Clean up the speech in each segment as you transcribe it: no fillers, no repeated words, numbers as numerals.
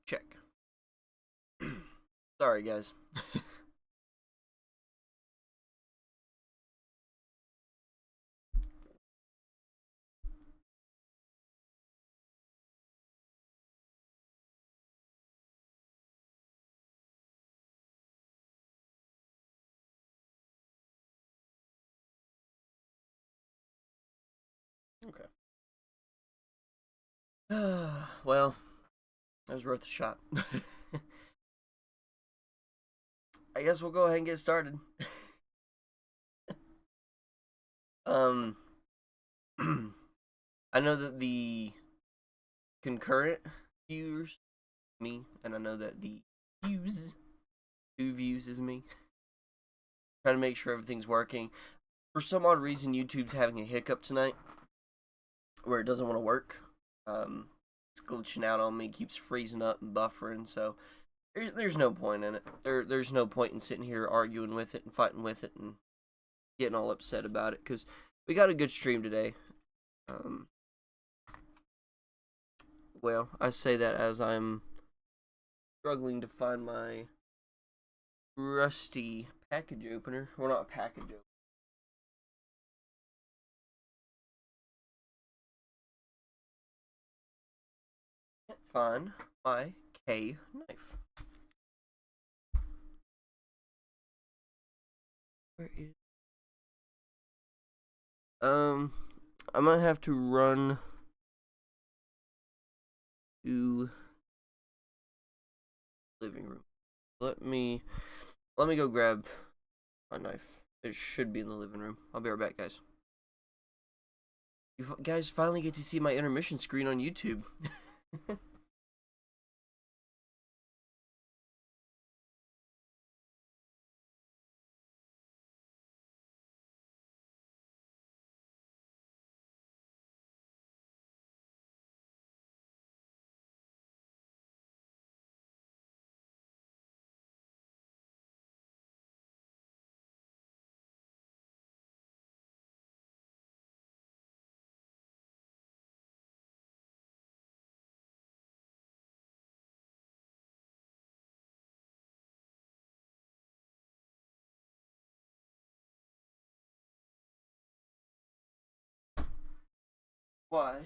check. Sorry, guys. Okay. Well, that was worth a shot. I guess we'll go ahead and get started. um, I know that the concurrent viewers, me, and I know that the views, 2 views is me. Trying to make sure everything's working. For some odd reason, YouTube's having a hiccup tonight where it doesn't want to work. It's glitching out on me, keeps freezing up and buffering, so there's no point in it. There's no point in sitting here arguing with it and fighting with it and getting all upset about it, because we got a good stream today. Well, I say that as I'm struggling to find my rusty package opener. Well, not a package opener. Can't find my K knife. Where is... I might have to run to living room. Let me go grab my knife. It should be in the living room. I'll be right back, guys. You guys finally get to see my intermission screen on YouTube. Why?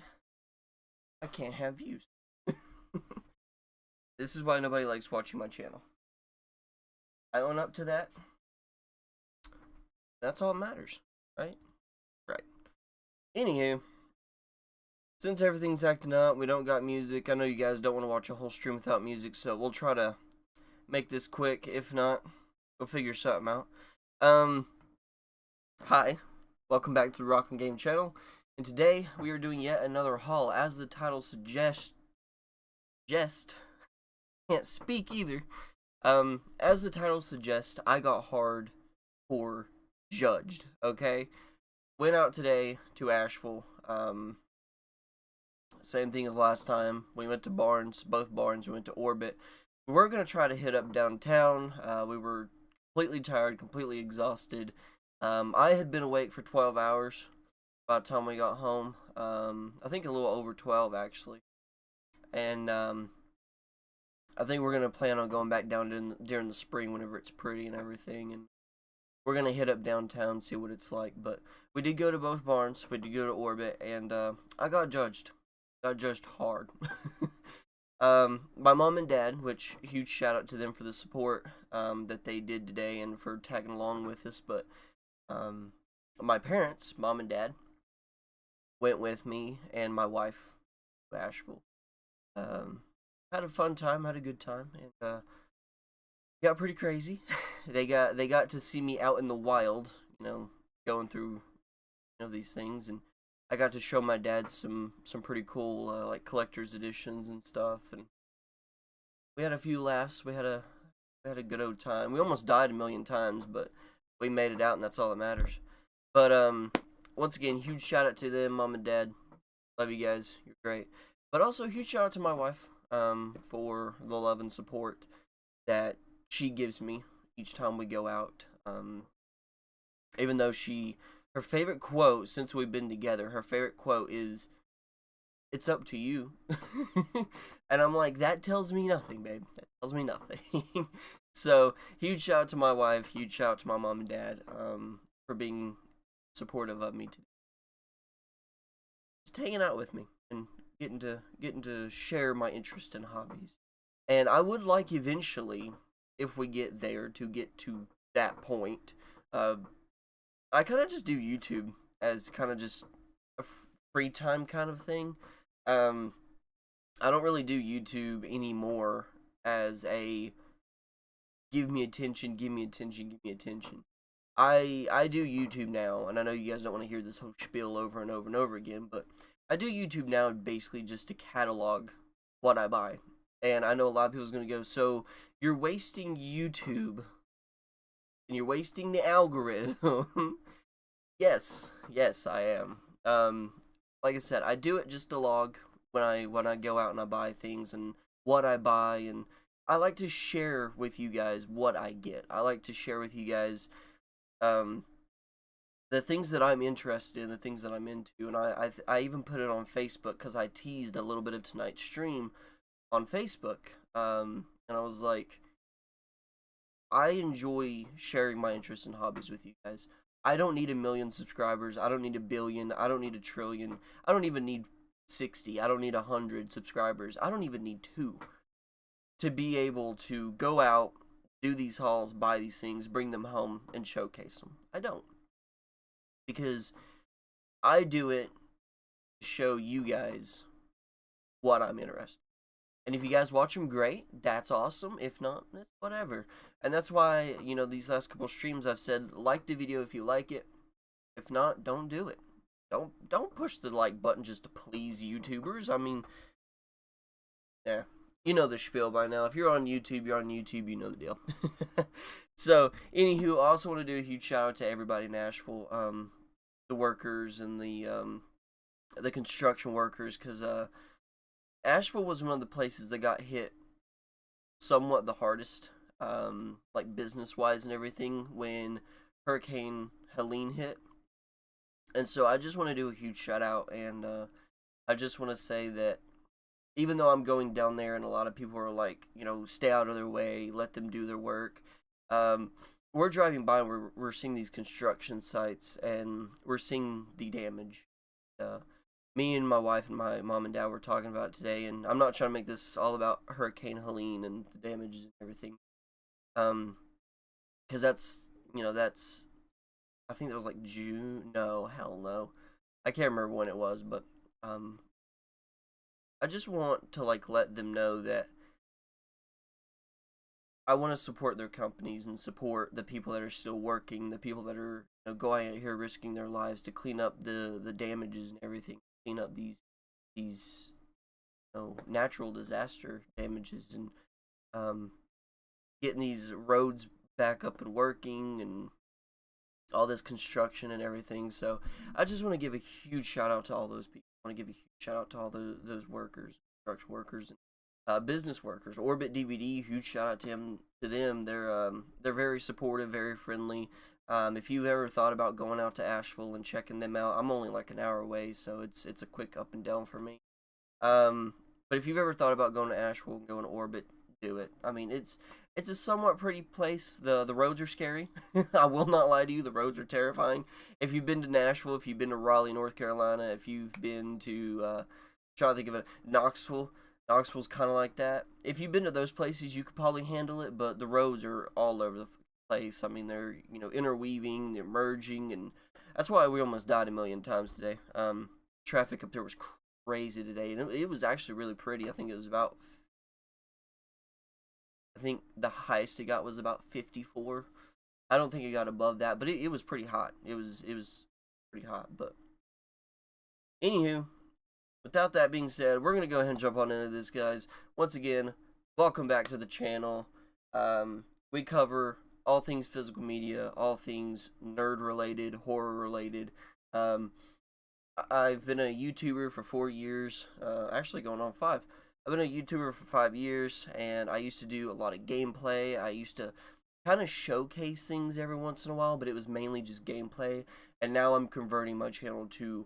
I can't have views. This is why nobody likes watching my channel. I own up to that. That's all that matters, right? Right. Anywho, since everything's acting up, we don't got music. I know you guys don't want to watch a whole stream without music, so we'll try to make this quick. If not, we'll figure something out. Hi. Welcome back to the Rockin' Game channel. And today, we are doing yet another haul. As the title suggests... Can't speak either. As the title suggests, I got hardcore judged, okay? Went out today to Asheville. Same thing as last time. We went to Barnes, both Barnes. We went to Orbit. We were going to try to hit up downtown. We were completely tired, completely exhausted. I had been awake for 12 hours by the time we got home. I think a little over 12, actually. And I think we're going to plan on going back down during the spring whenever it's pretty and everything. And we're going to hit up downtown, see what it's like. But we did go to both Barnes. We did go to Orbit. And I got judged. Got judged hard. My mom and dad, which huge shout out to them for the support that they did today and for tagging along with us. But my parents, mom and dad, went with me and my wife to Asheville. Had a fun time, had a good time, and got pretty crazy. They got to see me out in the wild, going through these things, and I got to show my dad some pretty cool like collector's editions and stuff, and we had a few laughs. We had a good old time. We almost died a million times, but we made it out, and that's all that matters. But once again, huge shout out to them, mom and dad. Love you guys. You're great. But also huge shout out to my wife for the love and support that she gives me each time we go out. Even though her favorite quote since we've been together, her favorite quote is, it's up to you. And I'm like, that tells me nothing, babe. That tells me nothing. So, huge shout out to my wife, huge shout out to my mom and dad, for being supportive of me today. Just hanging out with me and getting to share my interest in hobbies. And I would like eventually, if we get there, to get to that point. Uh, I kind of just do YouTube as kind of just a free time kind of thing. Um, I don't really do YouTube anymore as a give me attention, give me attention, give me attention. I do YouTube now, and I know you guys don't want to hear this whole spiel over and over and over again, but I do YouTube now basically just to catalog what I buy. And I know a lot of people's going to go, so you're wasting YouTube and you're wasting the algorithm. Yes, I am. Like I said, I do it just to log when I go out and I buy things and what I buy, and I like to share with you guys what I get. I like to share with you guys um the things that I'm interested in, the things that I'm into, and I even put it on Facebook because I teased a little bit of tonight's stream on Facebook. And I was like, I enjoy sharing my interests and hobbies with you guys. I don't need 1 million subscribers. I don't need 1 billion. I don't need 1 trillion. I don't even need 60. I don't need 100 subscribers. I don't even need 2 to be able to go out, do these hauls, buy these things, bring them home, and showcase them. I don't. Because I do it to show you guys what I'm interested in. And if you guys watch them, great. That's awesome. If not, it's whatever. And that's why, these last couple streams I've said, like the video if you like it. If not, don't do it. Don't push the like button just to please YouTubers. I mean, yeah. You know the spiel by now. If you're on YouTube, you're on YouTube. You know the deal. So, anywho, I also want to do a huge shout out to everybody in Nashville, the workers and the construction workers, because Asheville was one of the places that got hit somewhat the hardest, like business-wise and everything, when Hurricane Helene hit. And so I just want to do a huge shout out, and I just want to say that even though I'm going down there and a lot of people are like, stay out of their way, let them do their work, we're driving by and we're seeing these construction sites and we're seeing the damage. Me and my wife and my mom and dad were talking about it today, and I'm not trying to make this all about Hurricane Helene and the damages and everything, because that's I think that was like June. No, hell no, I can't remember when it was, but I just want to let them know that I want to support their companies and support the people that are still working, the people that are going out here risking their lives to clean up the damages and everything, clean up these natural disaster damages, and getting these roads back up and working and all this construction and everything. So I just want to give a huge shout out to all those people. I want to give a huge shout out to all those workers, construction workers, and business workers. Orbit DVD, huge shout out to them. They're very supportive, very friendly. If you've ever thought about going out to Asheville and checking them out, I'm only like an hour away, so it's a quick up and down for me. But if you've ever thought about going to Asheville and going to Orbit, do it. I mean, it's a somewhat pretty place. The roads are scary. I will not lie to you. The roads are terrifying. If you've been to Nashville, if you've been to Raleigh, North Carolina, if you've been to trying to think of it, Knoxville's kind of like that. If you've been to those places, you could probably handle it, but the roads are all over the place. I mean, they're interweaving, they're merging, and that's why we almost died 1 million times today. Traffic up there was crazy today, and it was actually really pretty. I think the highest it got was about 54. I don't think it got above that, but it was pretty hot. It was pretty hot. But anywho, without that being said, we're gonna go ahead and jump on into this, guys. Once again, welcome back to the channel. We cover all things physical media, all things nerd related, horror related. I've been a YouTuber for 4 years, actually going on 5. I've been a YouTuber for 5 years, and I used to do a lot of gameplay. I used to kind of showcase things every once in a while, but it was mainly just gameplay. And now I'm converting my channel to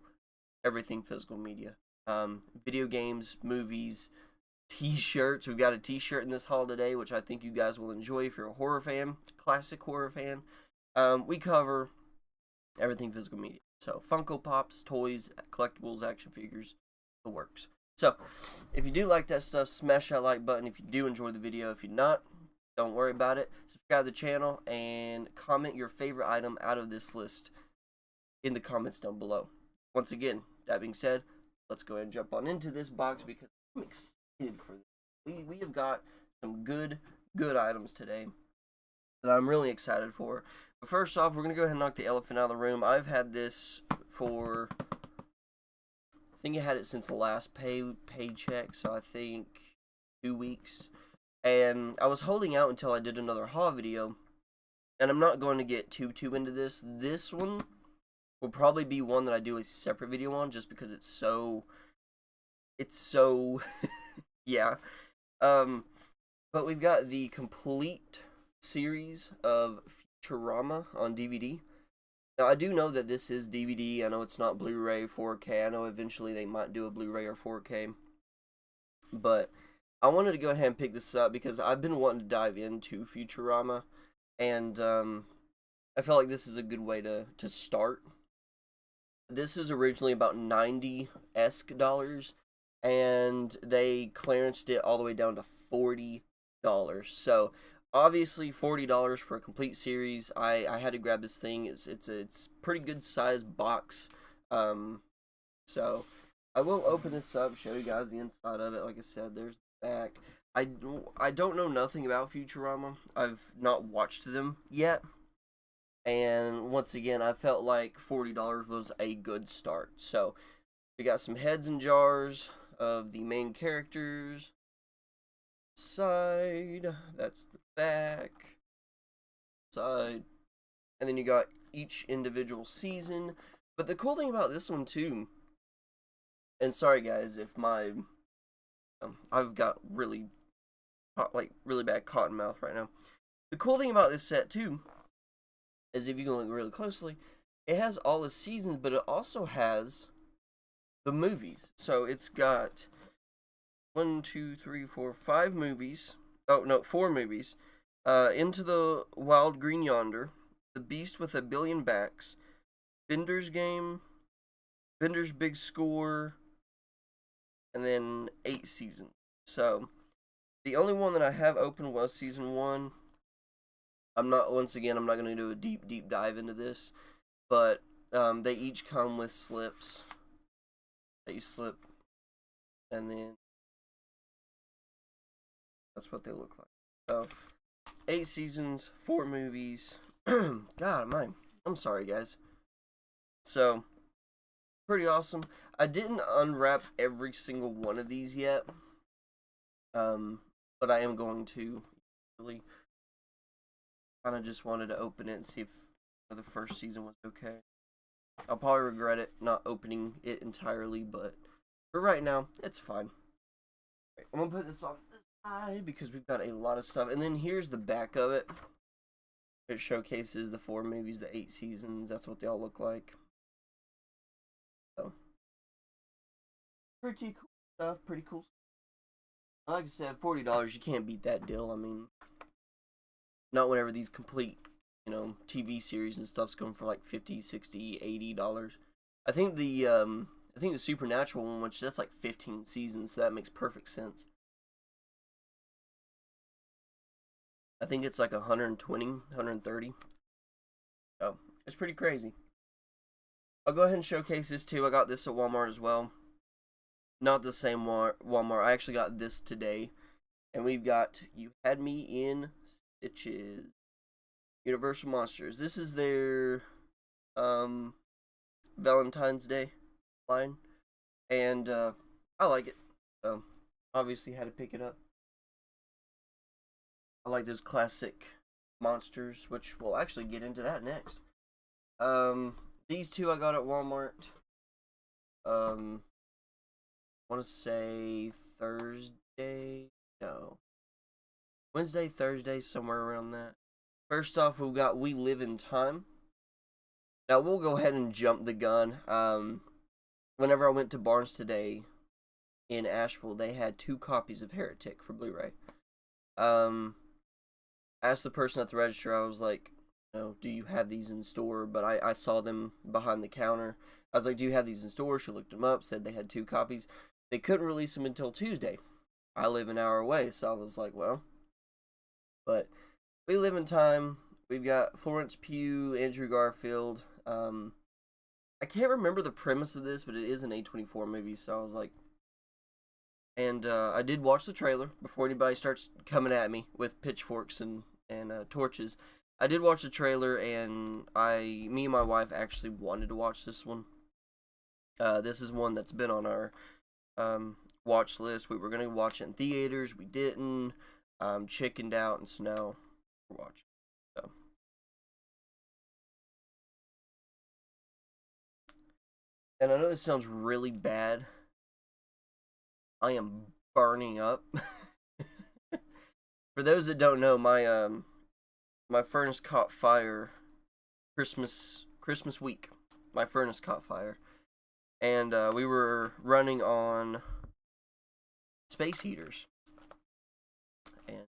everything physical media. video games, movies, t-shirts. We've got a t-shirt in this haul today, which I think you guys will enjoy if you're a horror fan, classic horror fan. We cover everything physical media. So Funko Pops, toys, collectibles, action figures, the works. So if you do like that stuff, smash that like button. If you do enjoy the video, if you're not, don't worry about it. Subscribe to the channel and comment your favorite item out of this list in the comments down below. Once again, that being said, let's go ahead and jump on into this box because I'm excited for this. We have got some good items today that I'm really excited for. But first off, we're going to go ahead and knock the elephant out of the room. I've had this for, I think I had it since the last paycheck, so I think 2 weeks. And I was holding out until I did another haul video. And I'm not going to get too into this. This one will probably be one that I do a separate video on just because it's so yeah. But we've got the complete series of Futurama on DVD. Now, I do know that this is DVD. I know it's not Blu-ray 4K. I know eventually they might do a Blu-ray or 4K. But I wanted to go ahead and pick this up because I've been wanting to dive into Futurama. And I felt like this is a good way to start. This is originally about $90-esque dollars. And they clearanced it all the way down to $40. So obviously $40 for a complete series. I had to grab this thing. It's a pretty good sized box. So I will open this up, show you guys the inside of it. Like I said, there's the back. I don't know nothing about Futurama. I've not watched them yet. And once again, I felt like $40 was a good start. So we got some heads and jars of the main characters. Side, that's the back. Side. And then you got each individual season. But the cool thing about this one too, and sorry guys if my I've got really bad cotton mouth right now. The cool thing about this set too is if you can look really closely, it has all the seasons, but it also has the movies. So it's got 1, 2, 3, 4, 5 movies. Oh no, 4 movies. Into the Wild Green Yonder, The Beast with a Billion Backs, Bender's Game, Bender's Big Score, and then 8 seasons. So the only one that I have open was season 1. Once again, I'm not going to do a deep dive into this, but they each come with slips that you slip, and then that's what they look like. So 8 seasons, 4 movies. God, I'm sorry guys. So pretty awesome. I didn't unwrap every single one of these yet, but I am going to. Really kind of just wanted to open it and see if the first season was okay. I'll probably regret it not opening it entirely, but for right now, it's fine. Right, I'm gonna put this on this side because we've got a lot of stuff. And then here's the back of it. It showcases the 4 movies, the 8 seasons. That's what they all look like. So pretty cool stuff. Pretty cool stuff. Like I said, $40. You can't beat that deal. I mean, not whenever these complete, TV series and stuff's going for like $50, $60, $80. I think the Supernatural one, which that's like 15 seasons, so that makes perfect sense. I think it's like 120, 130. Oh, it's pretty crazy. I'll go ahead and showcase this too. I got this at Walmart as well. Not the same Walmart. I actually got this today. And we've got You Had Me in Stitches. Universal Monsters. This is their Valentine's Day line. And I like it. So obviously had to pick it up. I like those classic monsters, which we'll actually get into that next. These two I got at Walmart. I want to say Thursday. No. Wednesday, Thursday, somewhere around that. First off, we've got We Live in Time. Now, we'll go ahead and jump the gun. Whenever I went to Barnes today, in Asheville, they had 2 copies of Heretic for Blu-ray. Um, asked the person at the register, I was like, do you have these in store? But I saw them behind the counter. I was like, do you have these in store? She looked them up, said they had 2 copies. They couldn't release them until Tuesday. I live an hour away, so I was like, well. But we live in time. We've got Florence Pugh, Andrew Garfield. I can't remember the premise of this, but it is an A24 movie, so I was like... And I did watch the trailer before anybody starts coming at me with pitchforks and torches. I did watch the trailer, and me and my wife actually wanted to watch this one. This is one that's been on our watch list. We were going to watch it in theaters. We didn't. Chickened out, and so now we're watching. So. And I know this sounds really bad. I am burning up. For those that don't know, my furnace caught fire Christmas week. My furnace caught fire, and we were running on space heaters. And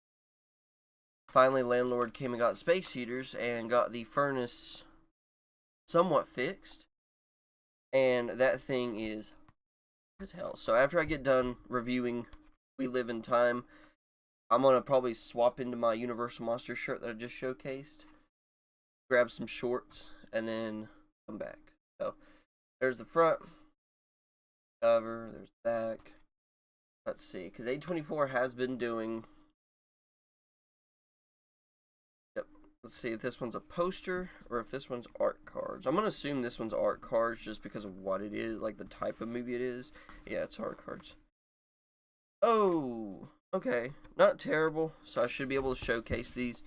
finally, landlord came and got space heaters and got the furnace somewhat fixed. And that thing is as hell. So after I get done reviewing We Live in Time, I'm gonna probably swap into my Universal Monsters shirt that I just showcased, grab some shorts, and then come back. So there's the front cover, there's the back. Let's see, because A24 has been doing... Yep, let's see if this one's a poster or if this one's art cards. I'm going to assume this one's art cards just because of what it is, like the type of movie it is. Yeah, it's art cards. Oh, okay. Not terrible, so I should be able to showcase these.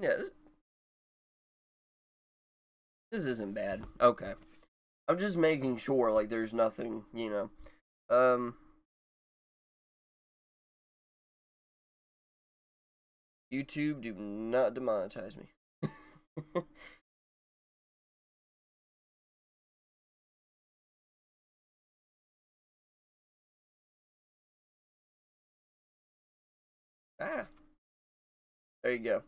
Yeah, this isn't bad. Okay. I'm just making sure, like, there's nothing, YouTube, do not demonetize me. Ah. There you go.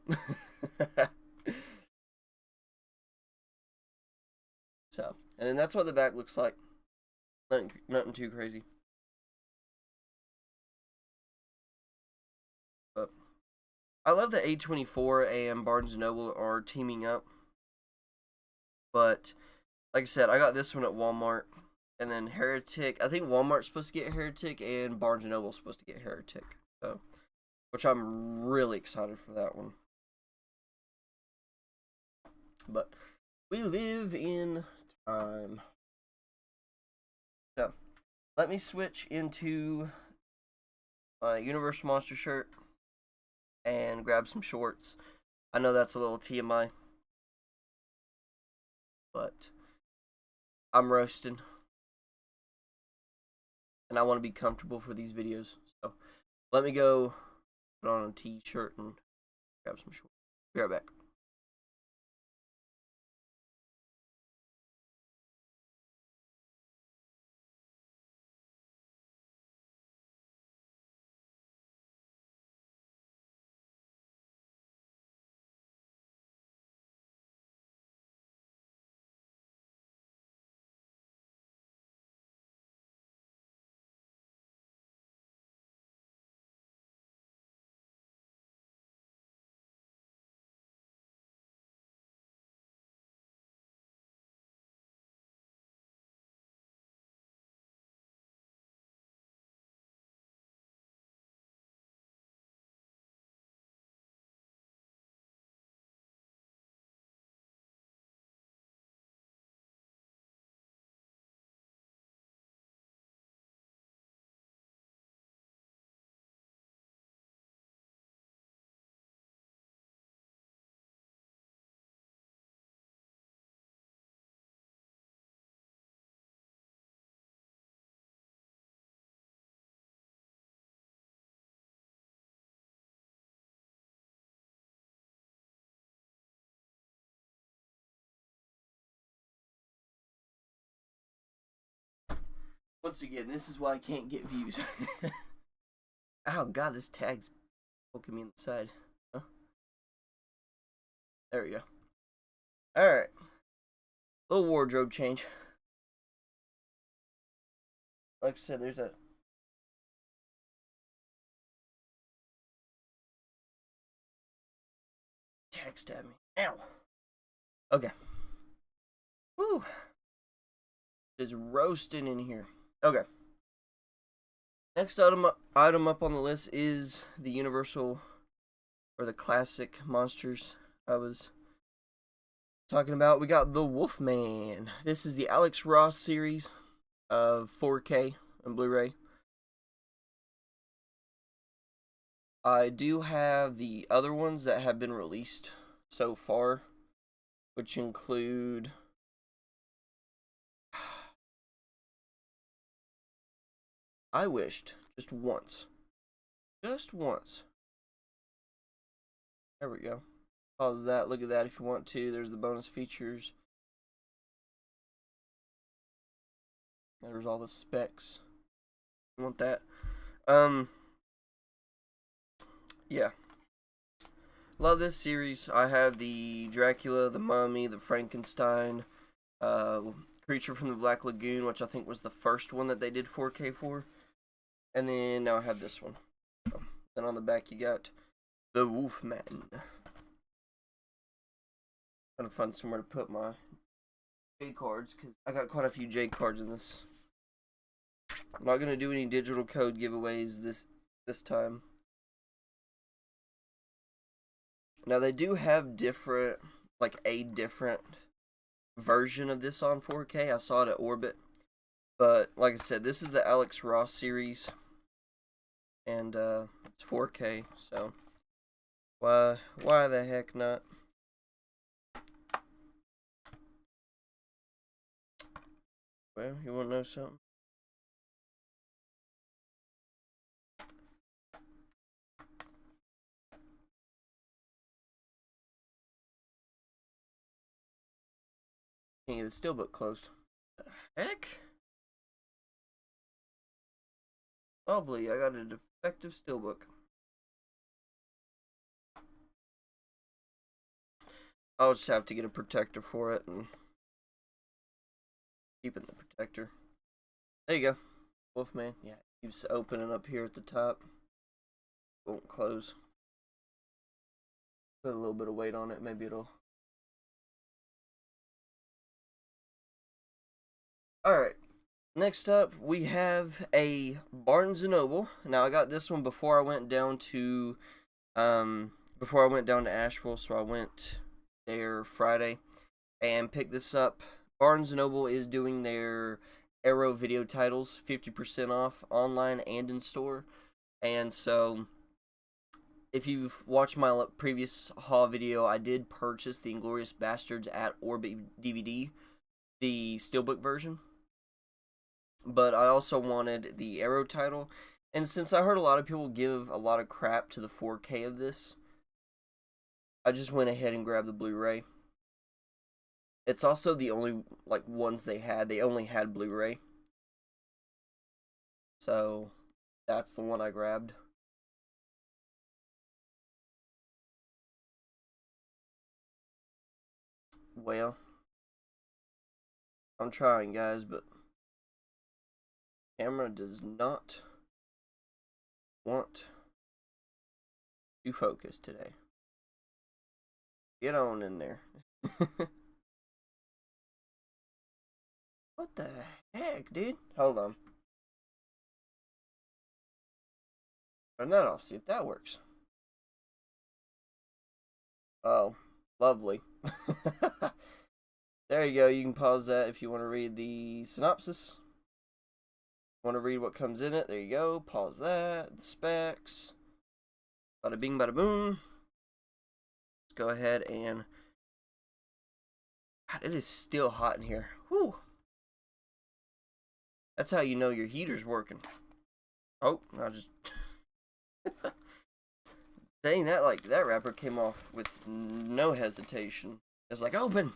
So, and then that's what the back looks like. Nothing too crazy. But I love that A24 and Barnes & Noble are teaming up. But, like I said, I got this one at Walmart. And then Heretic, I think Walmart's supposed to get Heretic and Barnes & Noble's supposed to get Heretic. So, which I'm really excited for that one. But we live in time. So, let me switch into my Universal Monster shirt and grab some shorts. I know that's a little TMI, but I'm roasting. And I want to be comfortable for these videos. So, let me go put on a t-shirt and grab some shorts. Be right back. Once again, this is why I can't get views. Oh god, this tag's poking me in the side. Huh? There we go. Alright. Little wardrobe change. Like I said, there's a text at me. Ow. Okay. Whew. It's roasting in here. Okay. Next item up on the list is the Universal or the classic monsters I was talking about. We got the Wolfman. This is the Alex Ross series of 4K and Blu-ray. I do have the other ones that have been released so far, which include I wished just once. Just once. There we go. Pause that. Look at that if you want to. There's the bonus features. There's all the specs. You want that? Yeah. Love this series. I have the Dracula, the Mummy, the Frankenstein, Creature from the Black Lagoon, which I think was the first one that they did 4K for. And then now I have this one. Then on the back you got the Wolfman. Trying to find somewhere to put my J cards because I got quite a few J cards in this. I'm not gonna do any digital code giveaways this time. Now they do have different, like a different version of this on 4K. I saw it at Orbit, but like I said, this is the Alex Ross series, and it's 4K. So why the heck not? Well, you want to know something? Can't get the steelbook closed. The heck? Lovely, I got a defective steelbook. I'll just have to get a protector for it and keep it in the protector. There you go. Wolfman. Yeah, it keeps opening up here at the top. Won't close. Put a little bit of weight on it, maybe it'll. Alright. Next up, we have a Barnes & Noble. Now, I got this one before I went down to Asheville, so I went there Friday and picked this up. Barnes & Noble is doing their Arrow video titles 50% off online and in store. And so, if you've watched my previous haul video, I did purchase the Inglourious Bastards at Orbit DVD, the steelbook version. But I also wanted the Arrow title. And since I heard a lot of people give a lot of crap to the 4K of this, I just went ahead and grabbed the Blu-ray. It's also the only, ones they had. They only had Blu-ray. So, that's the one I grabbed. Well, I'm trying, guys, but camera does not want to focus today. Get on in there. What the heck, dude? Hold on. Turn that off, see if that works. Oh, lovely. There you go. You can pause that if you want to read the synopsis. Want to read what comes in it? There you go. Pause that. The specs. Bada bing, bada boom. Let's go ahead and. God, it is still hot in here. Whew. That's how you know your heater's working. Oh, I just. Dang, that wrapper came off with no hesitation. It's like, open!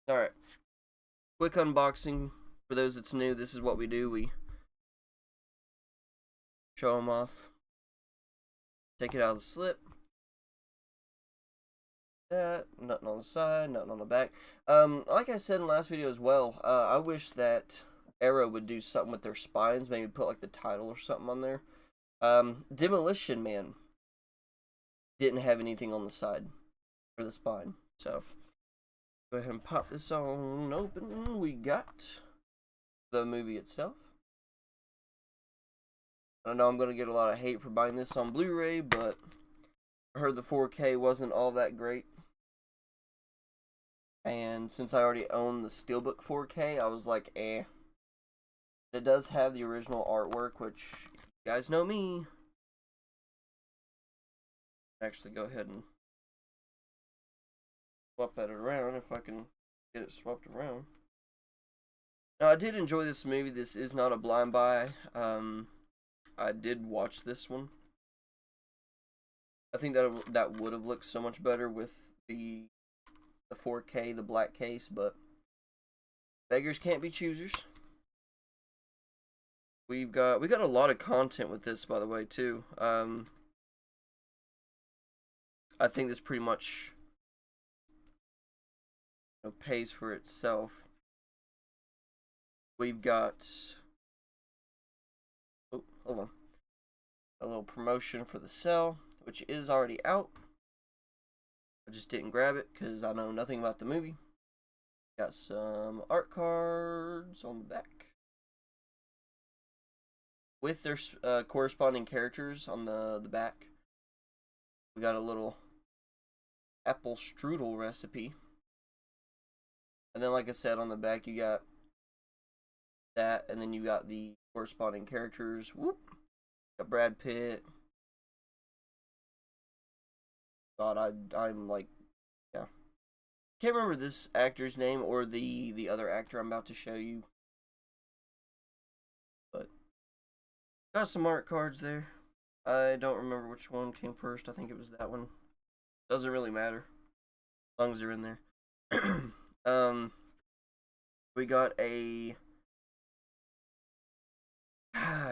Alright. Quick unboxing For those that's new, this is what we do. We show them off. Take it out of the slip. That, nothing on the side, nothing on the back. Like I said in the last video as well, I wish that Arrow would do something with their spines, maybe put like the title or something on there. Demolition Man didn't have anything on the side for the spine, so go ahead and pop this on open. We got the movie itself. I know I'm gonna get a lot of hate for buying this on Blu-ray, but I heard the 4K wasn't all that great. And since I already own the Steelbook 4K, I was like, eh. It does have the original artwork, which you guys know me. Actually, go ahead and swap that around if I can get it swapped around. Now, I did enjoy this movie. This is not a blind buy. I did watch this one. I think that would have looked so much better with the 4K, the black case, but beggars can't be choosers. We got a lot of content with this, by the way, too. I think this pretty much pays for itself. We've got, oh, hold on, a little promotion for the cell, which is already out. I just didn't grab it because I know nothing about the movie. Got some art cards on the back with their corresponding characters on the back. We got a little apple strudel recipe. And then, like I said, on the back you got that, and then you got the corresponding characters. Whoop. Got Brad Pitt. God, I'm like, yeah. Can't remember this actor's name or the other actor I'm about to show you. But got some art cards there. I don't remember which one came first. I think it was that one. Doesn't really matter, as long as they're in there. We got a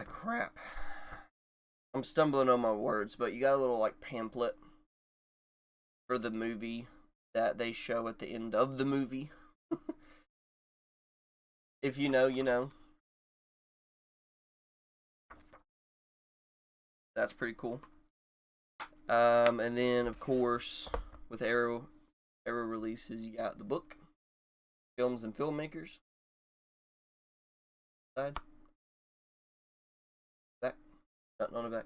crap. I'm stumbling on my words, but you got a little like pamphlet for the movie that they show at the end of the movie. If you know, you know. That's pretty cool. And then, of course, with Arrow releases, you got the book, Films and Filmmakers. Side. Back. Nothing on the back.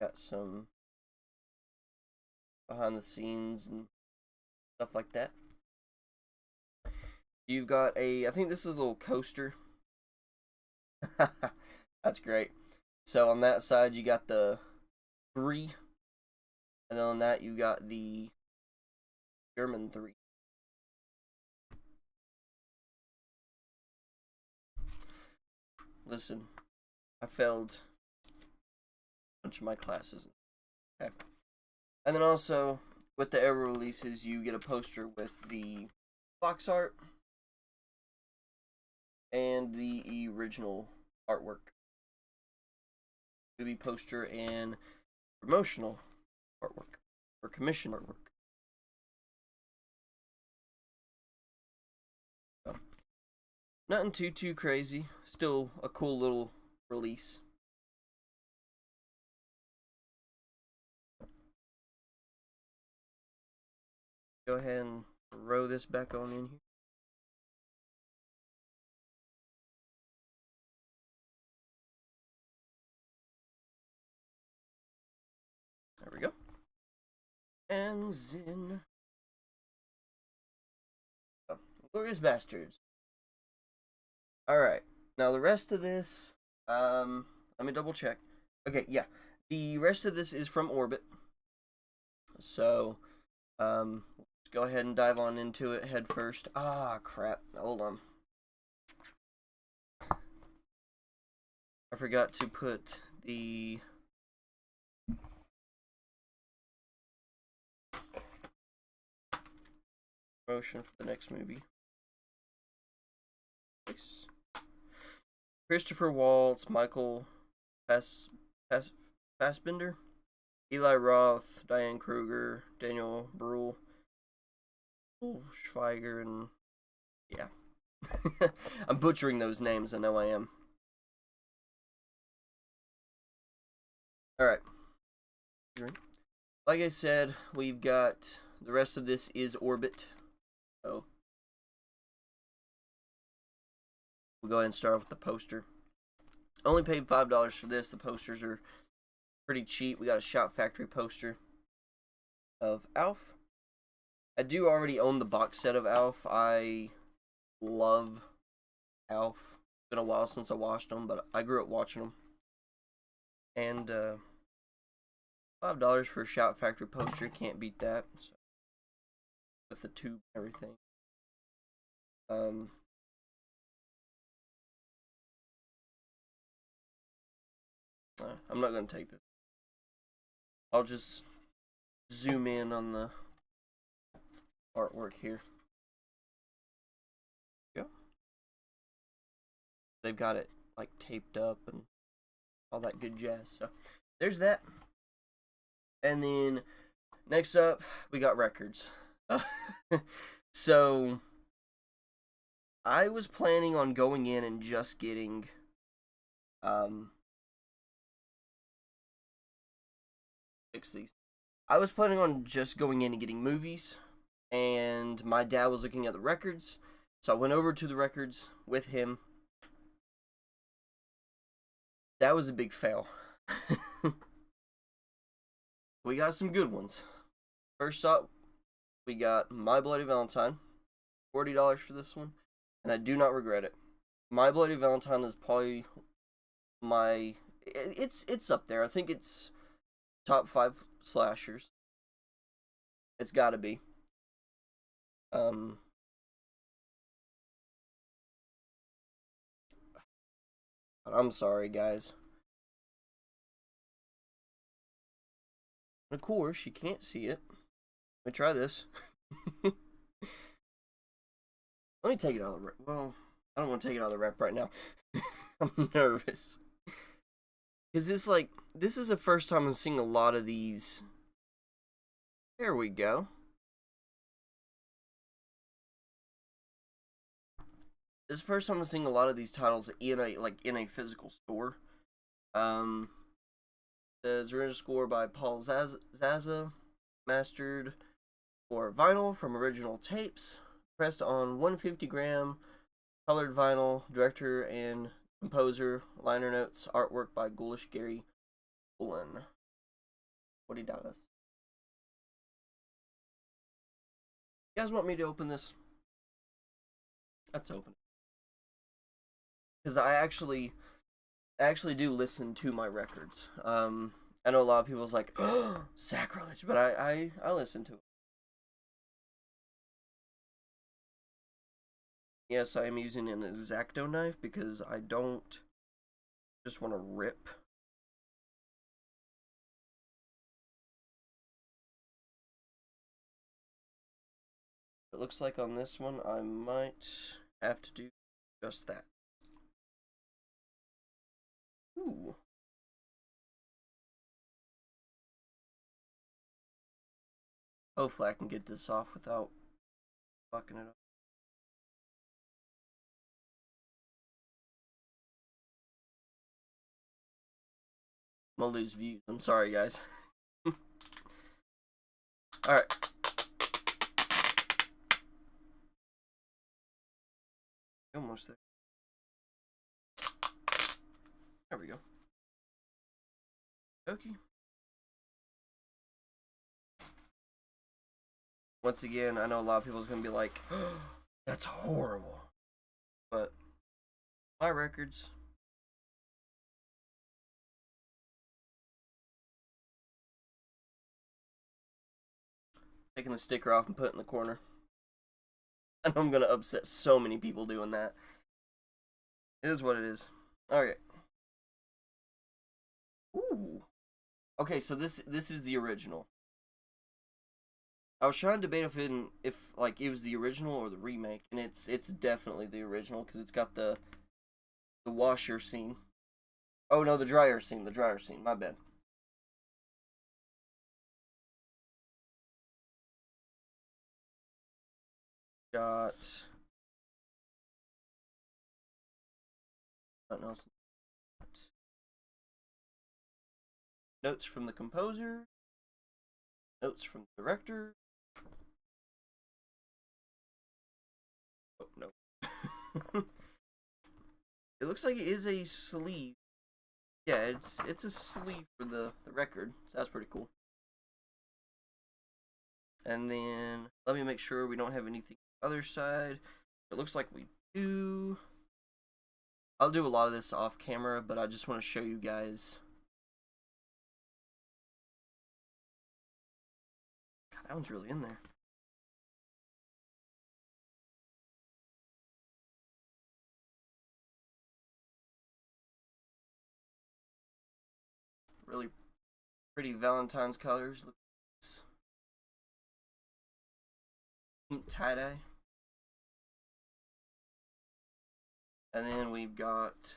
Got some behind the scenes and stuff like that. You've got I think this is a little coaster. That's great. So on that side you got the 3, and then on that you got the German 3. Listen, I failed a bunch of my classes. Okay. And then also, with the Arrow releases, you get a poster with the box art and the original artwork. Movie poster and promotional artwork, or commission artwork. So, nothing too crazy. Still a cool little release. Go ahead and throw this back on in here. There we go. And then, oh, Glorious Bastards. Alright, now the rest of this, let me double check. Okay, yeah, the rest of this is from Orbit. So, let's go ahead and dive on into it head first. Ah, crap, hold on. I forgot to put the promotion for the next movie. Nice. Christopher Waltz, Michael Pass, Pass, Fassbender, Eli Roth, Diane Kruger, Daniel Bruhl, Schweiger, and yeah. I'm butchering those names, I know I am. Alright. Like I said, we've got the rest of this is Orbit. So we'll go ahead and start with the poster. Only paid $5 for this. The posters are pretty cheap. We got a Shop Factory poster of Alf. I do already own the box set of Alf. I love Alf. It's been a while since I watched them, but I grew up watching them. And $5 for a Shop Factory poster, can't beat that. So, with the tube and everything. I'm not gonna take this. I'll just zoom in on the artwork here. Yeah. They've got it like taped up and all that good jazz. So there's that. And then next up, we got records. So I was planning on going in and just getting fix these. I was planning on just going in and getting movies, and my dad was looking at the records, so I went over to the records with him. That was a big fail. We got some good ones. First up, we got My Bloody Valentine, $40 for this one, and I do not regret it. My Bloody Valentine is probably my it's up there. I think it's top 5 slashers. It's gotta be. I'm sorry, guys. Of course, you can't see it. Let me try this. Let me take it out of the rep. Well, I don't want to take it out of the rep right now. I'm nervous. Because this is the first time I'm seeing a lot of these. There we go. This is the first time I'm seeing a lot of these titles in a physical store. The original score by Paul Zaza, mastered for vinyl from original tapes, pressed on 150-gram colored vinyl. Director and composer, liner notes, artwork by Ghoulish Gary Bullen. What he does. You guys want me to open this? Let's open it. Because I actually do listen to my records. I know a lot of people's like, oh, sacrilege, but I listen to it. Yes, I am using an X-Acto knife because I don't just want to rip. It looks like on this one I might have to do just that. Ooh. Hopefully I can get this off without fucking it up. I'm gonna lose views. I'm sorry, guys. Alright. Almost there. There we go. Okay. Once again, I know a lot of people's gonna be like, oh, that's horrible. But my records. Taking the sticker off and put it in the corner. I know I'm gonna upset so many people doing that. It is what it is. Alright. Ooh. Okay, so this is the original. I was trying to debate if it was the original or the remake, and it's definitely the original because it's got the the washer scene. Oh no, the dryer scene. The dryer scene. My bad. Got nothing else. Notes from the composer. Notes from the director. Oh no. It looks like it is a sleeve. Yeah, it's a sleeve for the record, so that's pretty cool. And then let me make sure we don't have anything on the other side. It looks like we do. I'll do a lot of this off camera, but I just want to show you guys. God, that one's really in there. Really pretty Valentine's colors. Look at this. Tie-dye. And then we've got,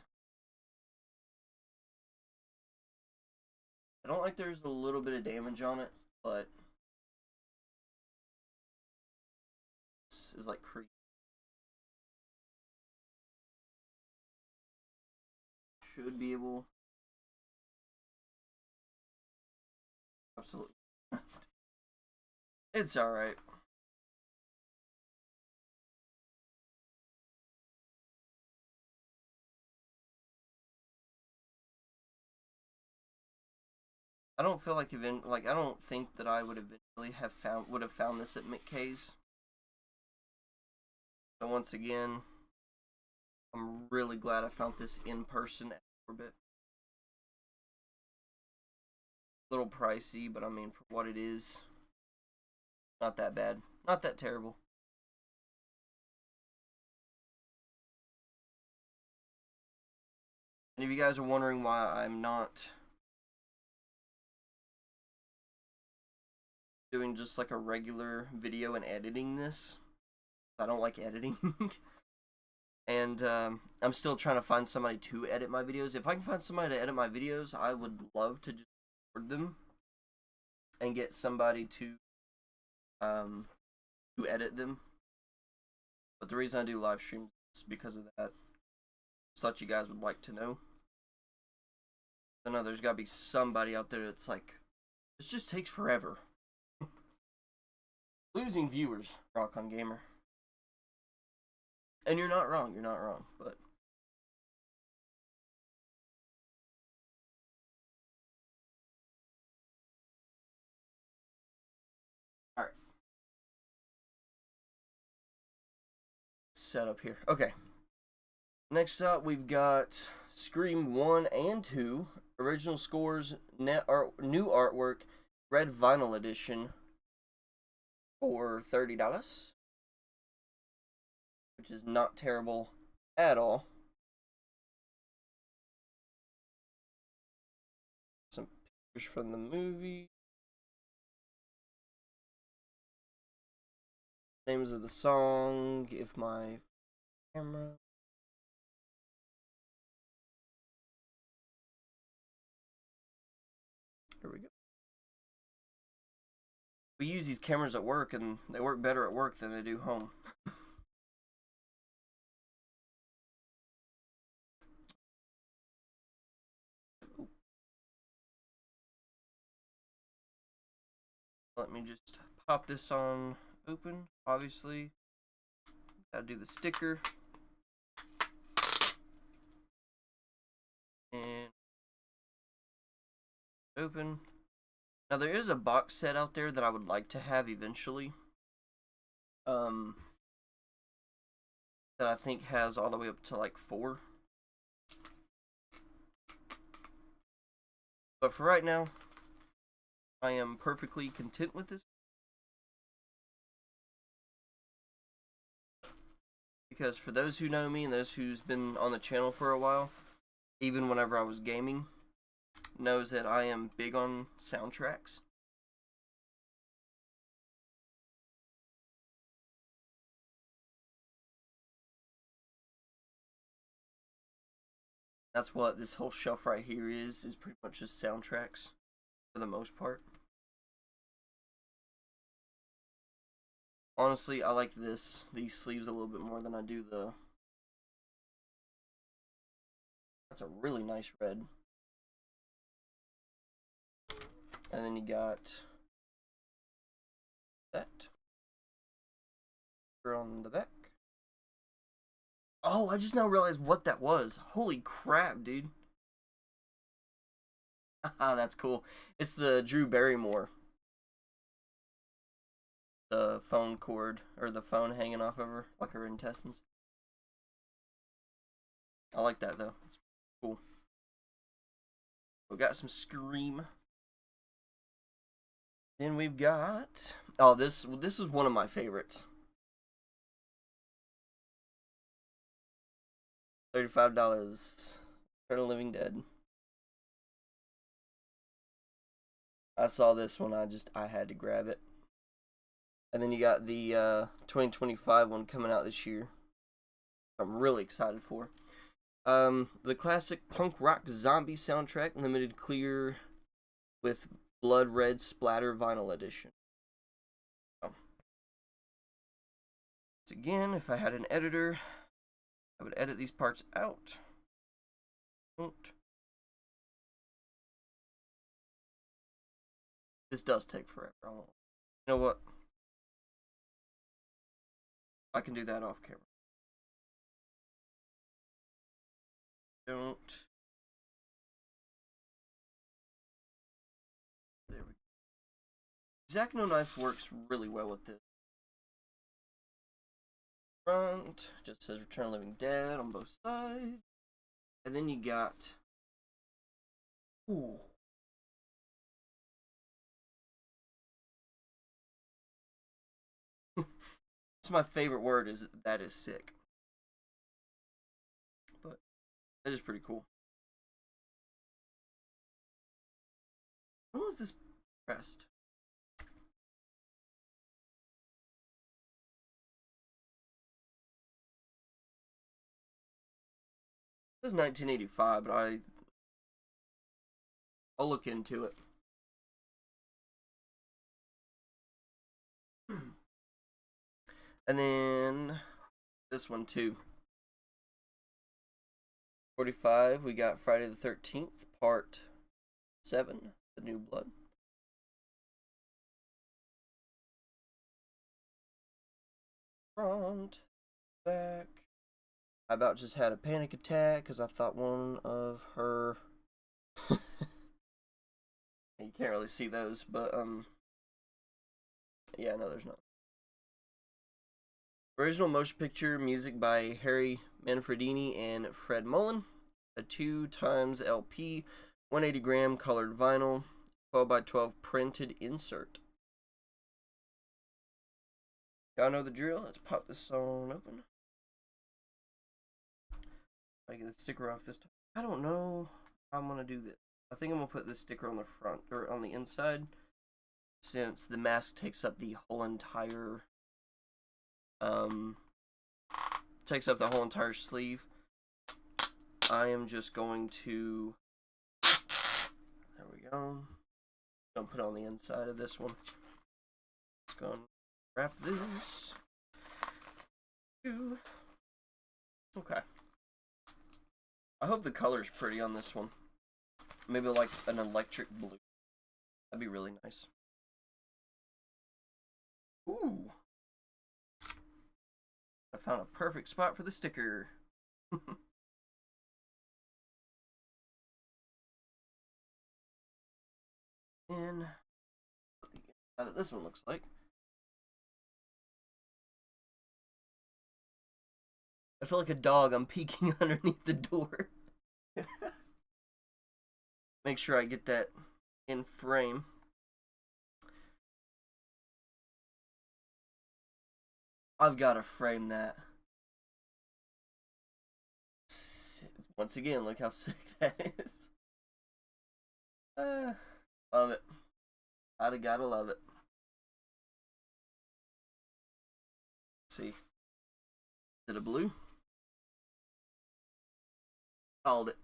I don't like there's a little bit of damage on it, but this is like creepy. Should be able. Absolutely. It's alright. I don't feel like I don't think that I would eventually have found this at McKay's. But once again, I'm really glad I found this in person at Orbit. A little pricey, but I mean for what it is, not that bad, not that terrible. And if you guys are wondering why I'm not doing just like a regular video and editing this, I don't like editing. And I'm still trying to find somebody to edit my videos. If I can find somebody to edit my videos, I would love to just record them and get somebody to edit them. But the reason I do live streams is because of that. Just thought you guys would like to know. I know there's got to be somebody out there that's like, this just takes forever. Losing viewers, Rock on Gamer. And you're not wrong, but alright. Set up here. Okay. Next up, we've got Scream 1 and 2, original scores, new artwork, red vinyl edition for $30, which is not terrible at all. Some pictures from the movie. Names of the song, if my camera. Here we go. We use these cameras at work, and they work better at work than they do home. Let me just pop this on open. Obviously, gotta do the sticker. And open. Now there is a box set out there that I would like to have eventually. That I think has all the way up to like 4. But for right now, I am perfectly content with this. Because for those who know me and those who's been on the channel for a while, even whenever I was gaming, knows that I am big on soundtracks. That's what this whole shelf right here is pretty much just soundtracks for the most part. Honestly, I like these sleeves a little bit more than I do the... That's a really nice red. And then you got that on the back. Oh, I just now realized what that was. Holy crap, dude. Ah, that's cool. It's the Drew Barrymore. The phone cord, or the phone hanging off of her, like her intestines. I like that, though. It's cool. We got some Scream. Then we've got... Oh, this is one of my favorites. $35. Return of the Living Dead. I saw this one, I had to grab it. And then you got the 2025 one coming out this year. I'm really excited for. The classic punk rock zombie soundtrack, limited clear with blood red splatter vinyl edition. Once again, if I had an editor, I would edit these parts out. Don't. This does take forever. You know what? I can do that off camera. Don't. There we go. X-Acto knife works really well with this. Front just says Return of the Living Dead on both sides. And then you got... Ooh. It's my favorite word, is that is sick. But that is pretty cool. When was this pressed? This is 1985, but I'll look into it. And then this one too. 45, we got Friday the 13th, part 7, The New Blood. Front, back. I about just had a panic attack because I thought one of her... You can't really see those, but, yeah, no, there's not. Original motion picture music by Harry Manfredini and Fred Mullen. A 2x LP, 180 gram colored vinyl, 12x12 printed insert. Y'all know the drill. Let's pop this on open. I get the sticker off this time. I don't know how I'm gonna do this. I think I'm gonna put this sticker on the front or on the inside, since the mask takes up the whole entire sleeve. I am just going to, there we go. Don't put it on the inside of this one. Let's go and wrap this. Okay. I hope the color's pretty on this one. Maybe like an electric blue. That'd be really nice. Ooh. I found a perfect spot for the sticker. And what this one looks like. I feel like a dog. I'm peeking underneath the door. Make sure I get that in frame. I've got to frame that. Once again, look how sick that is. Love it. I gotta love it. Let's see. Is it a blue? Called it.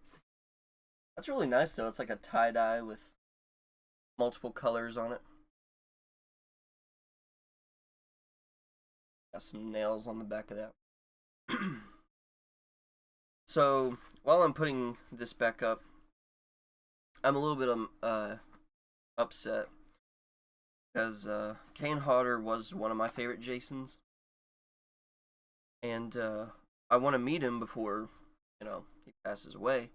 That's really nice though. It's like a tie-dye with multiple colors on it. Got some nails on the back of that. So, while I'm putting this back up, I'm a little bit upset because Kane Hodder was one of my favorite Jasons, and I want to meet him before, he passes away.